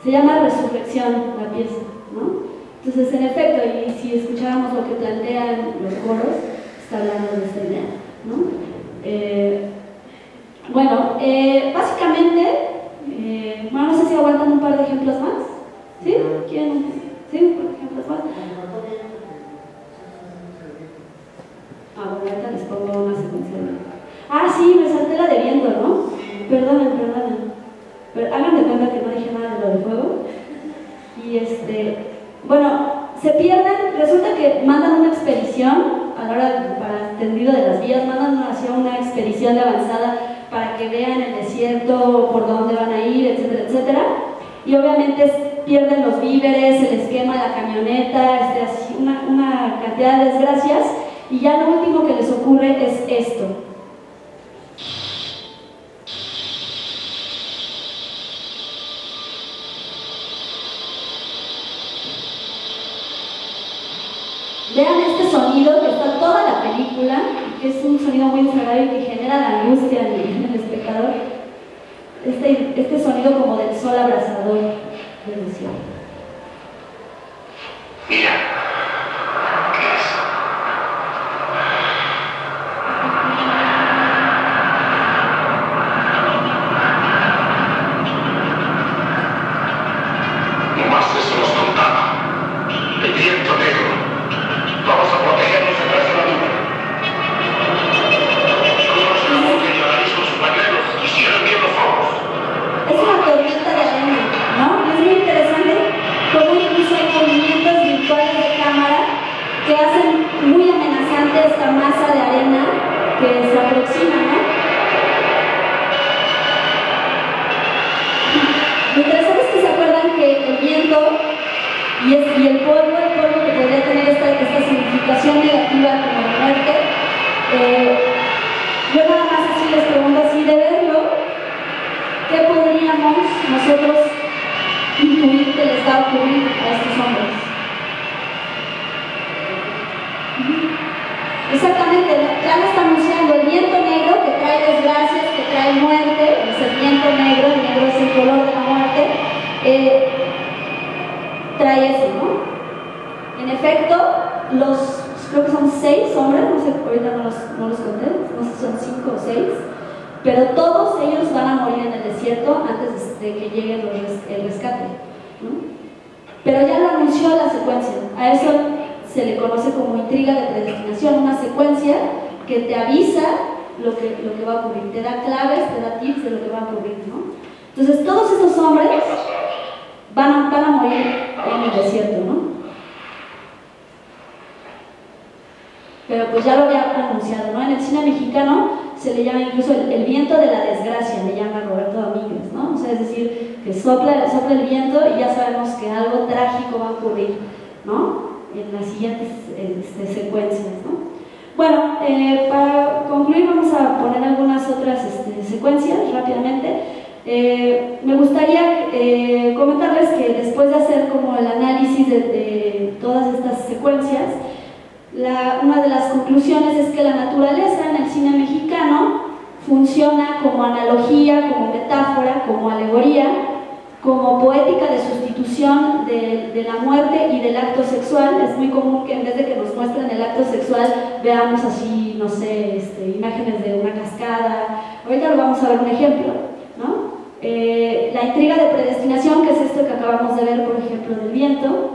Se llama Resurrección la pieza, ¿no? Entonces, en efecto, y si escucháramos lo que plantean los coros, está hablando de esta idea, ¿no? Básicamente, bueno, no sé si aguantan un par de ejemplos más, ¿sí? ¿Quieren? ¿Sí? ¿Un par de ejemplos más? Bueno, ahorita les pongo una secuencia de... sí, me salté la de viento, ¿no? Perdonen. Pero hagan de cuenta que no dije nada de lo de fuego. Y se pierden, resulta que mandan una expedición, a la hora para el tendido de las vías, mandan una expedición de avanzada para que vean el desierto, por dónde van a ir, etcétera, etcétera. Y obviamente pierden los víveres, el esquema, la camioneta, una cantidad de desgracias. Y ya lo último que les ocurre es esto. Vean este sonido que está toda la película, que es un sonido muy desagradable y que genera la angustia en el espectador. Este sonido como del sol abrasador del desierto. Mira, ¿qué es? esta masa de arena que se aproxima, ¿no? Lo interesante es que se acuerdan que el viento y el polvo que podría tener esta significación negativa como la muerte, yo nada más así les pregunto así de verlo, ¿qué podríamos nosotros intuir que les va a ocurrir a estos hombres? Exactamente, ya lo está anunciando, el viento negro que trae desgracias, que trae muerte, es el viento negro, el negro es el color de la muerte, trae eso, ¿no? En efecto, creo que son 6 hombres, no sé, ahorita no los conté, no sé si son 5 o 6, pero todos ellos van a morir en el desierto antes de que llegue el rescate, ¿no? Pero ya lo anunció la secuencia, a eso se le conoce como intriga de predestinación, una secuencia que te avisa lo que va a ocurrir, te da claves, te da tips de lo que va a ocurrir, ¿no? Entonces todos estos hombres van a morir en el desierto, ¿no? Pero pues ya lo había anunciado, ¿no? En el cine mexicano se le llama incluso el viento de la desgracia, le llama Roberto Domínguez, ¿no? O sea, es decir, que sopla el viento y ya sabemos que algo trágico va a ocurrir, ¿no? En las siguientes secuencias, ¿no? Bueno, para concluir vamos a poner algunas otras secuencias rápidamente. Me gustaría comentarles que después de hacer como el análisis de todas estas secuencias, una de las conclusiones es que la naturaleza en el cine mexicano funciona como analogía, como metáfora, como alegoría, como poética de sustitución de la muerte y del acto sexual. Es muy común que en vez de que nos muestren el acto sexual veamos así, no sé, imágenes de una cascada. Ahorita lo vamos a ver un ejemplo, ¿no? La intriga de predestinación, que es esto que acabamos de ver, por ejemplo, del viento,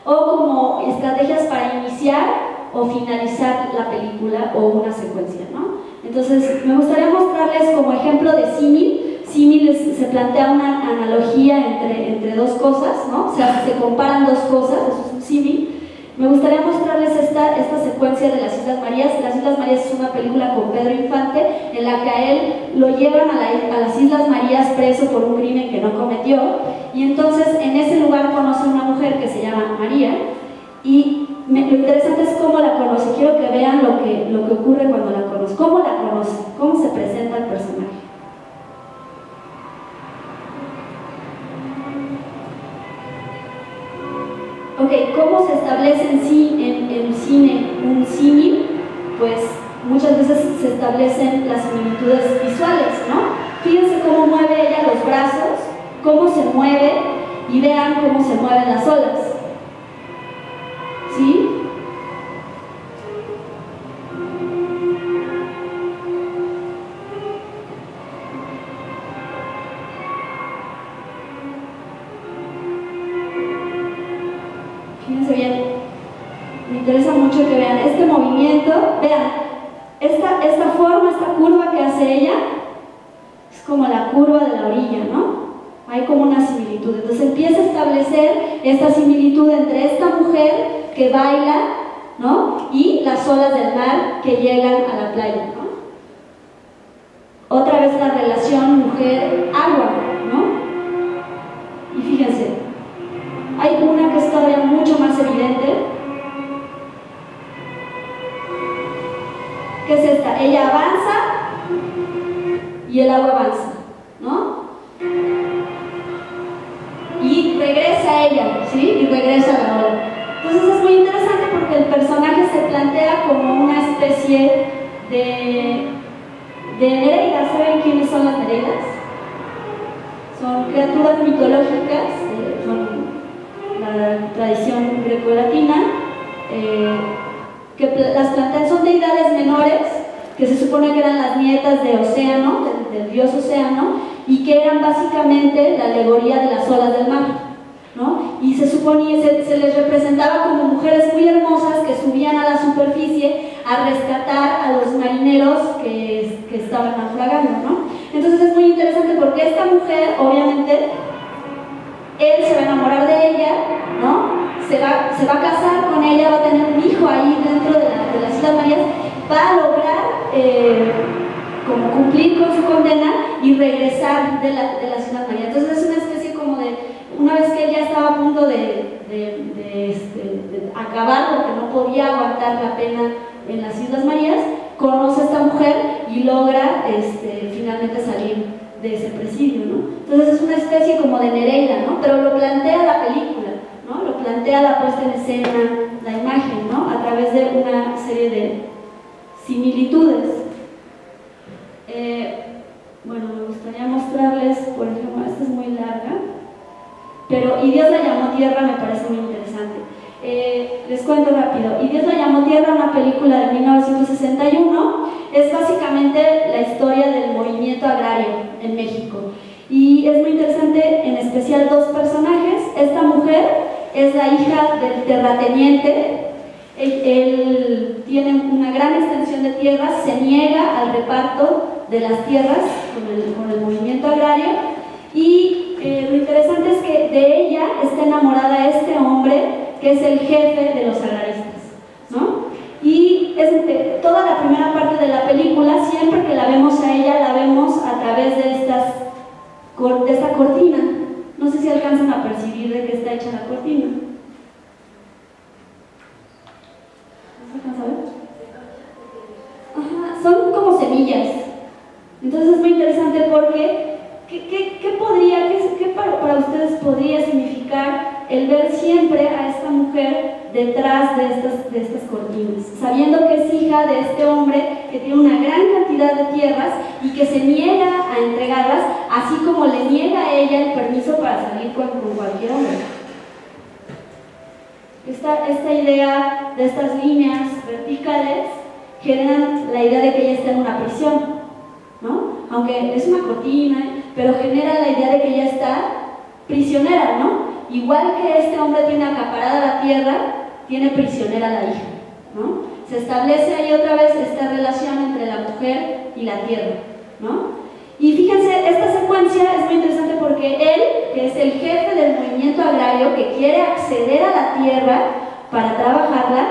o como estrategias para iniciar o finalizar la película o una secuencia, ¿no? Entonces, me gustaría mostrarles como ejemplo de símil. Símil se plantea una analogía entre dos cosas, ¿no? O sea, se comparan dos cosas, eso es un símil. Me gustaría mostrarles esta secuencia de las Islas Marías. Las Islas Marías es una película con Pedro Infante en la que a él lo llevan a las Islas Marías preso por un crimen que no cometió, y entonces en ese lugar conoce a una mujer que se llama María, y lo interesante es cómo la conoce. Quiero que vean lo que ocurre cuando la conoce, cómo la conoce, cómo se presenta el personaje. Ok, ¿cómo se establece en cine un símil? Pues muchas veces se establecen las similitudes visuales, ¿no? Fíjense cómo mueve ella los brazos, cómo se mueve, y vean cómo se mueven las olas, ¿sí? Fíjense bien, me interesa mucho que vean este movimiento, vean, esta forma, esta curva que hace ella, es como la curva de la orilla, ¿no? Hay como una similitud, entonces empieza a establecer esta similitud entre esta mujer que baila, ¿no? Y las olas del mar que llegan a la playa, ¿no? Otra vez la relación mujer-agua, ¿no? Y fíjense, hay una que es todavía mucho más evidente, que es esta. Ella avanza y el agua avanza, ¿no? Y regresa ella, ¿sí? Y regresa la ola. Entonces es muy interesante porque el personaje se plantea como una especie de Nereidas. ¿Saben quiénes son las Nereidas? Son criaturas mitológicas, son la tradición grecolatina, que las plantean, son deidades menores que se supone que eran las nietas de Océano, del dios Océano, y que eran básicamente la alegoría de las olas del mar, ¿no? Y se suponía, se les representaba como mujeres muy hermosas que subían a la superficie a rescatar a los marineros que estaban naufragando, ¿no? Entonces es muy interesante porque esta mujer, obviamente, él se va a enamorar de ella, ¿no? Se va a casar con ella, va a tener un hijo ahí dentro de las Islas como cumplir con su condena y regresar de la Ciudad María. Entonces es una especie como de, una vez que él ya estaba a punto de acabar porque no podía aguantar la pena en las Islas Marías, conoce a esta mujer y logra finalmente salir de ese presidio, ¿no? Entonces es una especie como de Nereida, ¿no? Pero lo plantea la película, ¿no? Lo plantea la puesta en escena, la imagen, ¿no? A través de una serie de similitudes. Bueno, me gustaría mostrarles, por ejemplo, esta es muy larga, pero Y Dios la llamó Tierra me parece muy interesante. Les cuento rápido. Y Dios la llamó Tierra, una película de 1961, es básicamente la historia del movimiento agrario en México. Y es muy interesante, en especial dos personajes. Esta mujer es la hija del terrateniente. Él tiene una gran extensión de tierras, se niega al reparto de las tierras con el movimiento agrario, y lo interesante es que de ella está enamorada este hombre que es el jefe de los agraristas, ¿no? Y toda la primera parte de la película, siempre que la vemos a ella, la vemos a través de esta cortina. No sé si alcanzan a percibir de qué está hecha la cortina. Ajá, son como semillas. Entonces es muy interesante porque ¿qué para ustedes podría significar el ver siempre a esta mujer detrás de estas cortinas, sabiendo que es hija de este hombre que tiene una gran cantidad de tierras y que se niega a entregarlas, así como le niega a ella el permiso para salir con cualquier hombre? Esta idea de estas líneas verticales generan la idea de que ella está en una prisión, ¿no? Aunque es una cortina, pero genera la idea de que ella está prisionera, ¿no? Igual que este hombre tiene acaparada la tierra, tiene prisionera a la hija, ¿no? Se establece ahí otra vez esta relación entre la mujer y la tierra, ¿no? Y fíjense, esta secuencia es muy interesante porque él, que es el jefe del movimiento agrario, que quiere acceder a la tierra para trabajarla,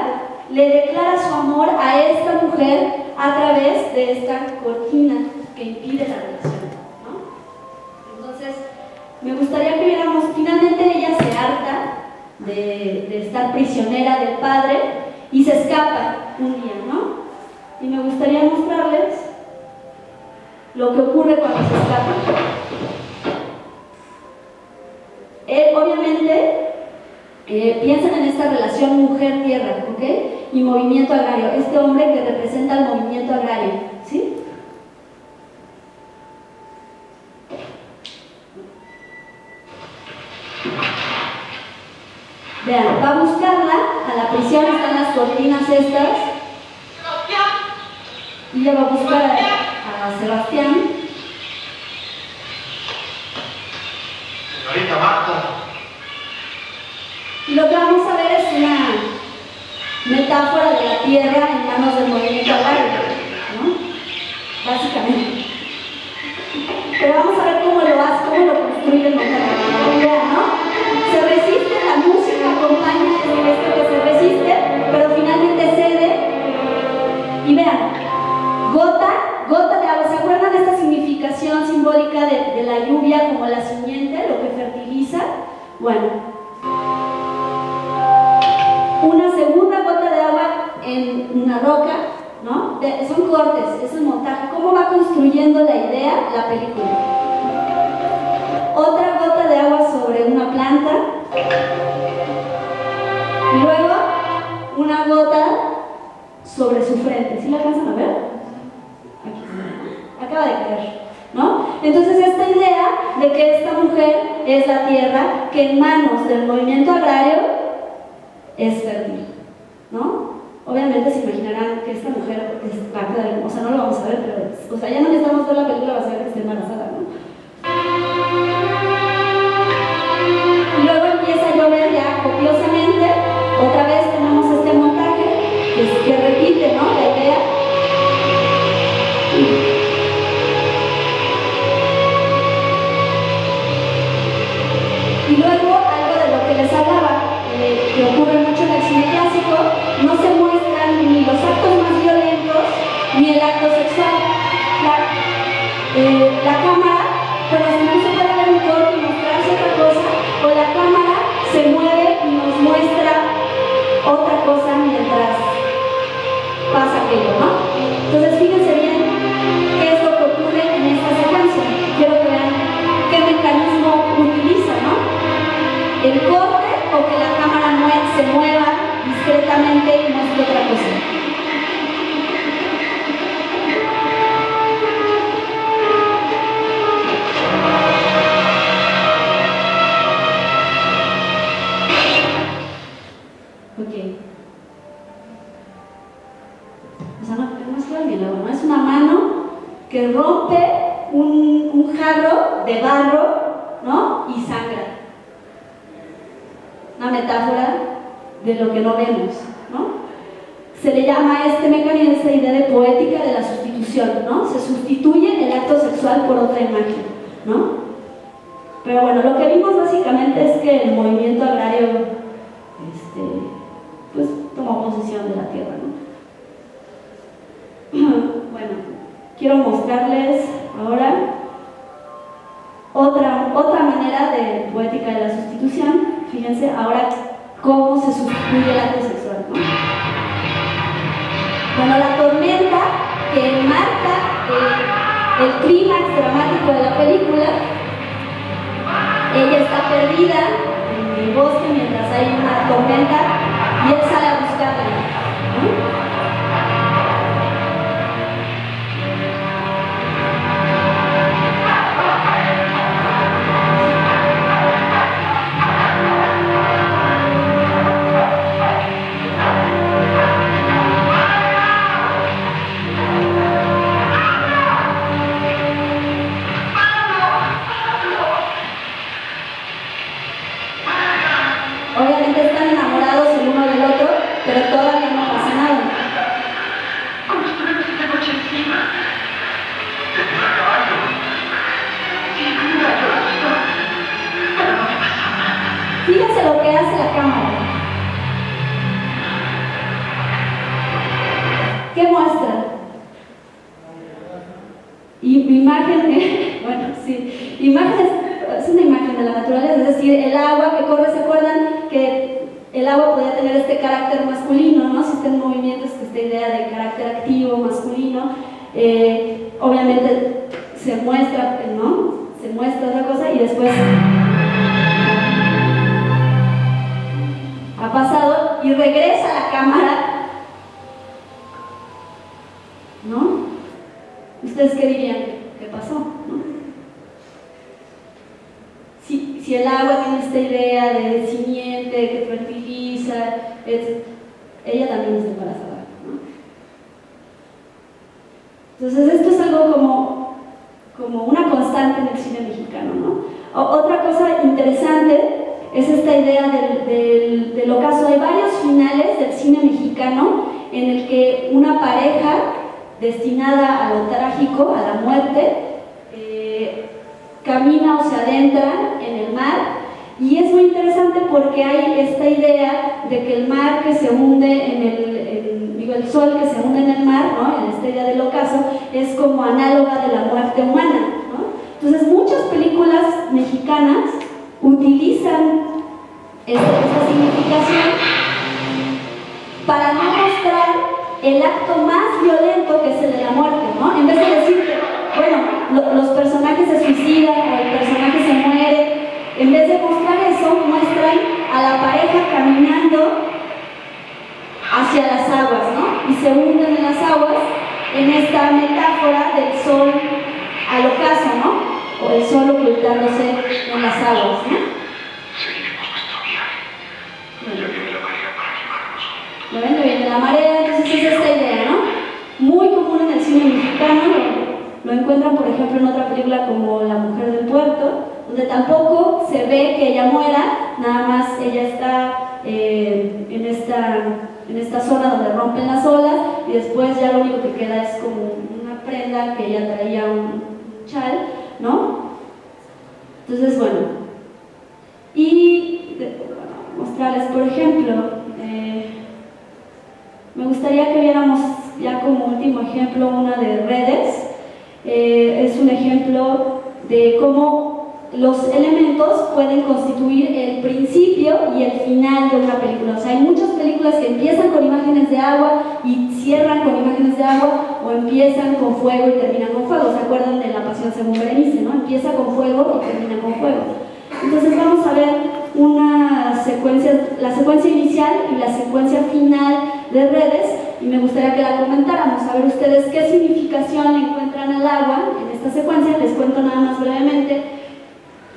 le declara su amor a esta mujer a través de esta cortina que impide la relación, ¿no? Entonces, me gustaría que viéramos, finalmente ella se harta de estar prisionera del padre y se escapa un día, ¿no? Y me gustaría mostrarles lo que ocurre cuando se escapa. Obviamente, piensan en esta relación mujer-tierra, ¿ok? Y movimiento agrario, este hombre que representa el movimiento agrario, ¿sí? Vean, va a buscarla a la prisión, están las cortinas estas, y ella va a buscar a Sebastián. Señorita Marta. Y lo que vamos a ver es una metáfora de la tierra en manos del movimiento agrario, ¿no? Básicamente. Pero vamos a ver cómo lo construye el montaje. Vean, ¿no? Se resiste, la música acompaña esto que se resiste, pero finalmente cede. Y vean, gota de agua. ¿Se acuerdan de esta significación simbólica de la lluvia como la simiente, lo que fertiliza? Bueno, una segunda gota de agua en una roca, ¿no? Son cortes, es el montaje. ¿Cómo va construyendo la idea la película? Otra gota de agua sobre una planta, y luego una gota sobre su frente. ¿Sí la alcanzan a ver? Aquí. Acaba de caer, ¿no? Entonces esta idea de que esta mujer es la tierra que en manos del movimiento agrario es fértil, ¿no? Obviamente se imaginarán que esta mujer es parte de, o sea, no lo vamos a ver, pero, o sea, ya no necesitamos ver la película, va a ser que esté embarazada, ¿no? Y luego empieza a llover ya copiosamente. Otra vez tenemos este montaje que repite, ¿no? La idea. Y luego algo de lo que les hablaba, que ocurre mucho en el cine clásico, no se muestran ni los actos más violentos ni el acto sexual. La cámara, bueno, incluso puede haber un corte y mostrarse otra cosa, o la cámara se mueve y nos muestra otra cosa mientras pasa aquello, ¿no? Entonces fíjense bien qué es lo que ocurre en esta secuencia. Quiero que vean qué mecanismo utiliza, ¿no? El corte o que la cámara se mueva discretamente y muestre otra cosa. Ok. O sea, no es alguien, ¿no? Es una mano que rompe un jarro de barro, ¿no? Y sangra. Una metáfora de lo que no vemos, ¿no? Se le llama a este mecanismo, esta idea de poética de la sustitución, ¿no? Se sustituye el acto sexual por otra imagen, ¿no? Pero bueno, lo que vimos básicamente es que el movimiento agrario pues tomó posesión de la tierra, ¿no? Bueno, quiero mostrarles ahora otra manera de poética de la sustitución. Fíjense ahora cómo se sustituye el acto sexual, ¿no? Bueno, la tormenta que marca el clímax dramático de la película, ella está perdida en el bosque mientras hay una tormenta y él sale a buscarla, ¿no? Obviamente están enamorados el uno del otro, pero todavía no pasa nada. Construimos esta noche encima. Desde a caballo. Sí, mira, yo lo visto. Pero no me pasa nada. Fíjense lo que hace la cámara. ¿Qué muestra? Imagen, bueno, sí, imágenes, es una imagen de la naturaleza, es decir, el agua que corre. ¿Se acuerdan que el agua podía tener este carácter masculino, ¿no? Si está en movimiento, esta idea de carácter activo, masculino, obviamente se muestra, ¿no? Se muestra otra cosa y después ha pasado y regresa a la cámara, ¿no? ¿Ustedes qué dirían que pasó, no? Si el agua tiene esta idea de simiente, que fertiliza, ella también está embarazada, ¿no? Entonces esto es algo como una constante en el cine mexicano, ¿no? Otra cosa interesante es esta idea del ocaso. Hay varios finales del cine mexicano en el que una pareja destinada a lo trágico, a la muerte, camina o se adentra en el mar, y es muy interesante porque hay esta idea de que el mar que se hunde el sol que se hunde en el mar, ¿no? En esta idea del ocaso, es como análoga de la muerte humana, ¿no? Entonces muchas películas mexicanas utilizan esta significación para no mostrar el acto más violento, que es el de la muerte, ¿no? En vez de decir, bueno, los personajes se suicidan o el personaje se muere, en vez de mostrar eso, muestran a la pareja caminando hacia las aguas, ¿no? Y se hunden en las aguas en esta metáfora del sol al ocaso, ¿no? O el sol ocultándose en las aguas, ¿no? Seguiremos nuestro viaje. Ya viene la marea para llevarnos juntos. ¿Lo ven? Ya viene la marea, entonces es esta idea, ¿no? Muy común en el cine mexicano, lo encuentran por ejemplo en otra película como La mujer del puerto, donde tampoco se ve que ella muera, nada más ella está en esta zona donde rompen las olas y después ya lo único que queda es como una prenda que ella traía, un chal, ¿no? Entonces, bueno, y mostrarles, por ejemplo, me gustaría que viéramos ya como último ejemplo una de Redes. es un ejemplo de cómo los elementos pueden constituir el principio y el final de una película. O sea, hay muchas películas que empiezan con imágenes de agua y cierran con imágenes de agua, o empiezan con fuego y terminan con fuego. ¿Se acuerdan de La Pasión según Berenice, no? Empieza con fuego y termina con fuego. Entonces vamos a ver una secuencia, la secuencia inicial y la secuencia final de Redes, y me gustaría que la comentáramos. A ver ustedes qué significación le encuentran al agua en esta secuencia. Les cuento nada más brevemente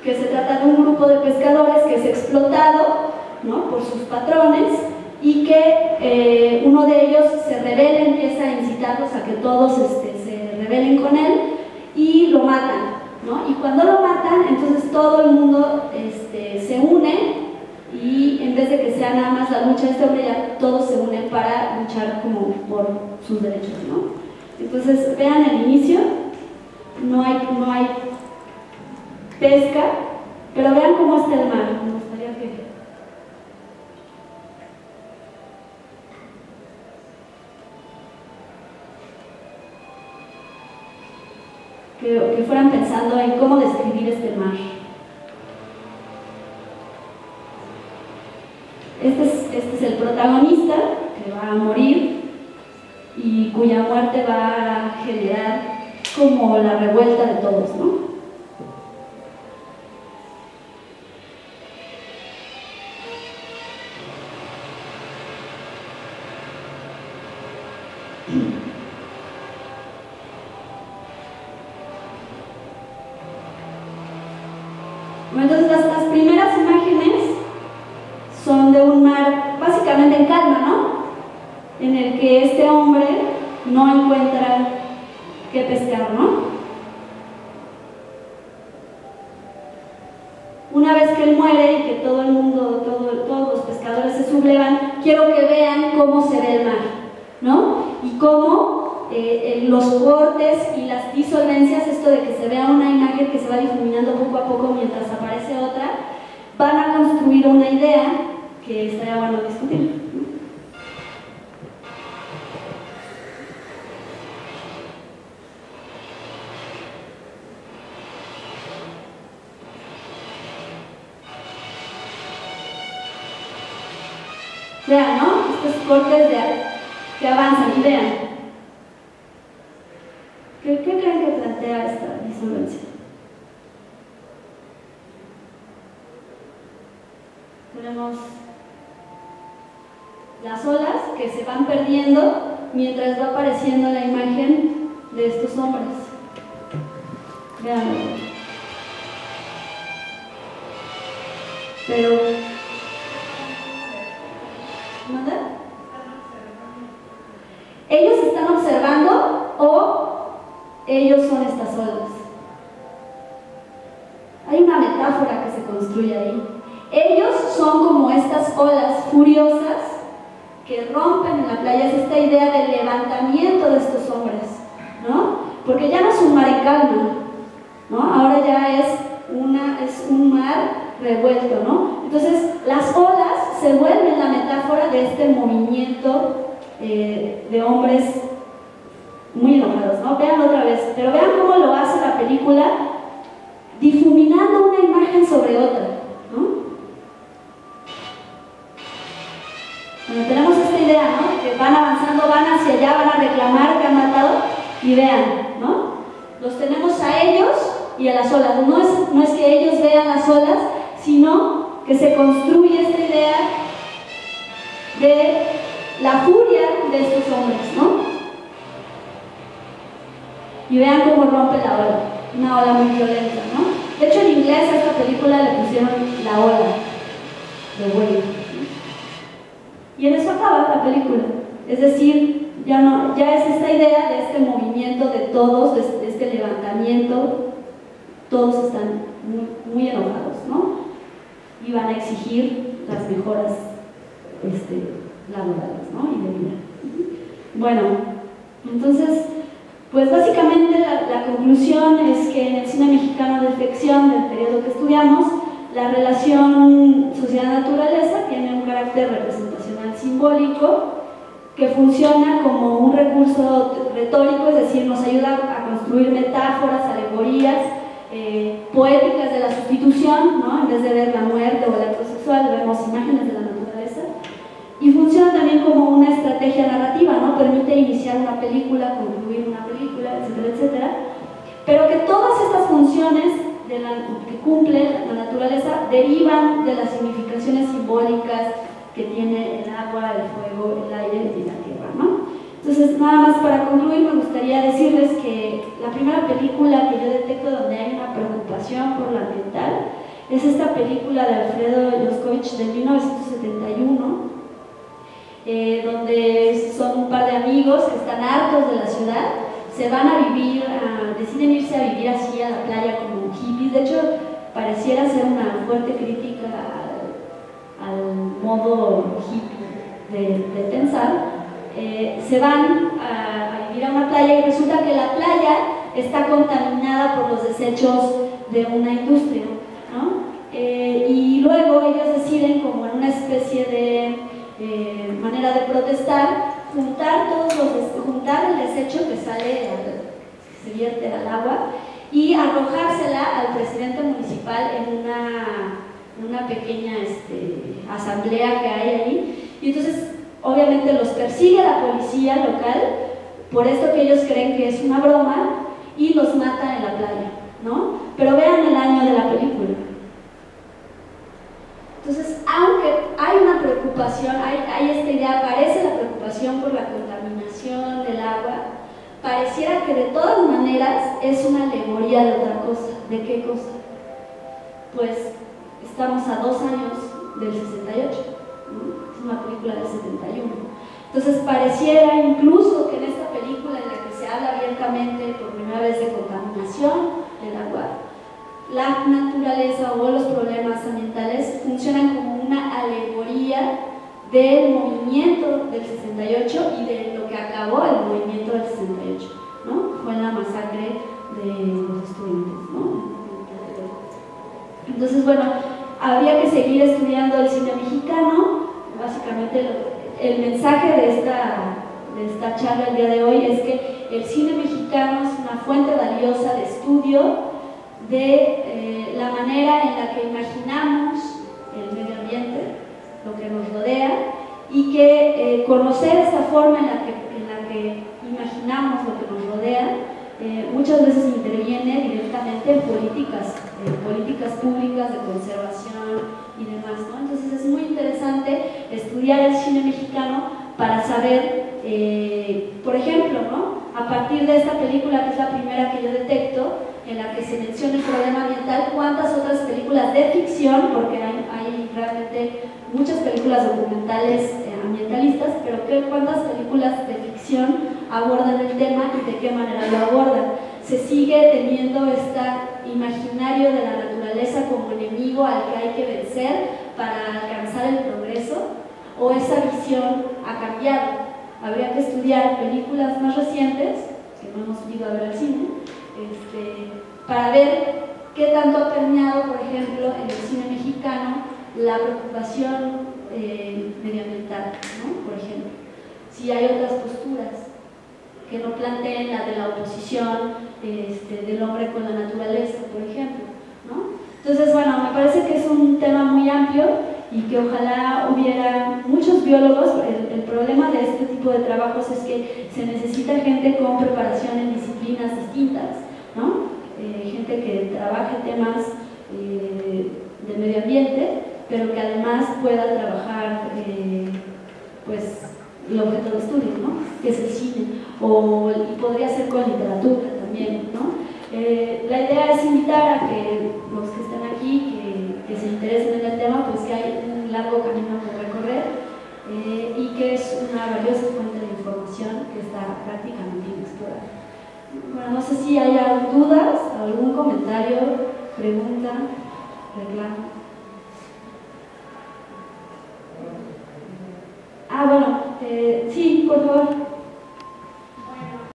que se trata de un grupo de pescadores que es explotado, ¿no?, por sus patrones, y que uno de ellos se rebela, empieza a incitarlos a que todos se rebelen con él y lo matan, ¿no? Y cuando lo matan, entonces todo el mundo se une, y en vez de que sea nada más la lucha de este hombre, ya todos se unen para luchar como por sus derechos, ¿no? Entonces vean el inicio, no hay pesca, pero vean cómo está el mar. Me gustaría que fueran pensando en cómo describir este mar. Este es el protagonista, que va a morir y cuya muerte va a generar como la revuelta de todos, ¿no? Entonces las primeras imágenes son de un mar básicamente en calma, ¿no?, en el que este hombre no encuentra qué pescar, ¿no? Una vez que él muere y que todo el mundo, todos los pescadores se sublevan, quiero que vean cómo se ve el mar, ¿no? Y cómo los cortes y las disolvencias, esto de que se vea una imagen que se va difuminando poco a poco mientras aparece otra, van a construir una idea que estaría bueno discutir. Vean, ¿no? Estos cortes que avanzan, y vean. ¿Qué creen que plantea esta disolvencia? Tenemos las olas que se van perdiendo mientras va apareciendo la imagen de estos hombres. Vean. Pero ¿manda? ¿Ellos están observando o ellos son estas olas? Hay una metáfora que se construye ahí. Ellos son como estas olas furiosas que rompen en la playa. Es esta idea del levantamiento de estos hombres, ¿no? Porque ya no es un mar en calma, ¿no? Ahora ya es un mar revuelto, ¿no? Entonces las olas se vuelven la metáfora de este movimiento de hombres muy enojados, ¿no? Vean otra vez, pero vean cómo lo hace la película, difuminando una imagen sobre otra, ¿no? Bueno, tenemos esta idea, ¿no?, que van avanzando, van hacia allá, van a reclamar que han matado, y vean, ¿no? Los tenemos a ellos y a las olas. No es que ellos vean las olas, sino que se construye esta idea de la furia de estos hombres, ¿no? Y vean cómo rompe la ola, una ola muy violenta, ¿no? De hecho, en inglés a esta película le pusieron La Ola de Wave. Y en eso acaba la película. Es decir, ya es esta idea de este movimiento de todos, de este levantamiento. Todos están muy enojados, ¿no? Y van a exigir las mejoras laborales, ¿no?, y de vida. Bueno, entonces, pues básicamente la conclusión es que en el cine mexicano de ficción del periodo que estudiamos, la relación sociedad-naturaleza tiene un carácter representacional simbólico que funciona como un recurso retórico, es decir, nos ayuda a construir metáforas, alegorías, poéticas de la sustitución, ¿no? En vez de ver la muerte o el acto sexual, vemos imágenes de la naturaleza. Y funciona también como una estrategia narrativa, ¿no? Permite iniciar una película, concluir una película, etcétera, etcétera. Pero que todas estas funciones que cumple la naturaleza derivan de las significaciones simbólicas que tiene el agua, el fuego, el aire y la tierra, ¿no? Entonces, nada más para concluir, me gustaría decirles que la primera película que yo detecto donde hay una preocupación por lo ambiental es esta película de Alfredo Yoscovich de 1971, donde son un par de amigos que están hartos de la ciudad, se van a vivir, deciden irse a vivir así a la playa como hippies. De hecho, pareciera ser una fuerte crítica al modo hippie de pensar. Se van a vivir a una playa y resulta que la playa está contaminada por los desechos de una industria, ¿no? Y luego ellos deciden, como en una especie de manera de protestar, juntar el desecho que que se vierte al agua y arrojársela al presidente municipal en una pequeña asamblea que hay ahí. Y entonces obviamente los persigue la policía local por esto que ellos creen que es una broma y los matan en la playa, ¿no? Pero vean el año de la película. Entonces, aunque hay una preocupación, hay esta idea, aparece la preocupación por la contaminación del agua, pareciera que de todas maneras es una alegoría de otra cosa. ¿De qué cosa? Pues estamos a 2 años del 68, ¿no? Es una película del 71. Entonces pareciera incluso que en esta película en la que se habla abiertamente por primera vez de contaminación del agua, la naturaleza o los problemas ambientales funcionan como una alegoría del movimiento del 68 y de lo que acabó el movimiento del 68, ¿no? Fue la masacre de los estudiantes, ¿no? Entonces, bueno, habría que seguir estudiando el cine mexicano. Básicamente el mensaje de esta charla el día de hoy es que el cine mexicano es una fuente valiosa de estudio de la manera en la que imaginamos el medio ambiente, lo que nos rodea, y que conocer esta forma en la que imaginamos lo que nos rodea muchas veces interviene directamente en políticas públicas de conservación y demás, ¿no? Entonces es muy interesante estudiar el cine mexicano para saber, por ejemplo, ¿no? A partir de esta película, que es la primera que yo detecto, en la que se menciona el problema ambiental, cuántas otras películas de ficción, porque hay realmente muchas películas documentales ambientalistas, pero cuántas películas de ficción abordan el tema y de qué manera lo abordan. Se sigue teniendo este imaginario de la naturaleza como enemigo al que hay que vencer para alcanzar el progreso, o esa visión ha cambiado. Habría que estudiar películas más recientes, que no hemos ido a ver al cine, para ver qué tanto ha permeado, por ejemplo, en el cine mexicano la preocupación medioambiental, ¿no? Por ejemplo, si hay otras posturas que no planteen la de la oposición del hombre con la naturaleza, por ejemplo, ¿no? Entonces, bueno, me parece que es un tema muy amplio y que ojalá hubiera muchos biólogos. El problema de este tipo de trabajos es que se necesita gente con preparación en disciplinas distintas, ¿no? Gente que trabaje temas de medio ambiente, pero que además pueda trabajar pues el objeto de estudio, ¿no? Que es el cine, y podría ser con literatura también, ¿no? La idea es invitar a que los que están aquí, que se interesen en el tema, pues que hay un largo camino por recorrer y que es una valiosa fuente de información que está prácticamente inexplorada. Bueno, no sé si haya dudas, algún comentario, pregunta, reclamo. Bueno, sí, por favor.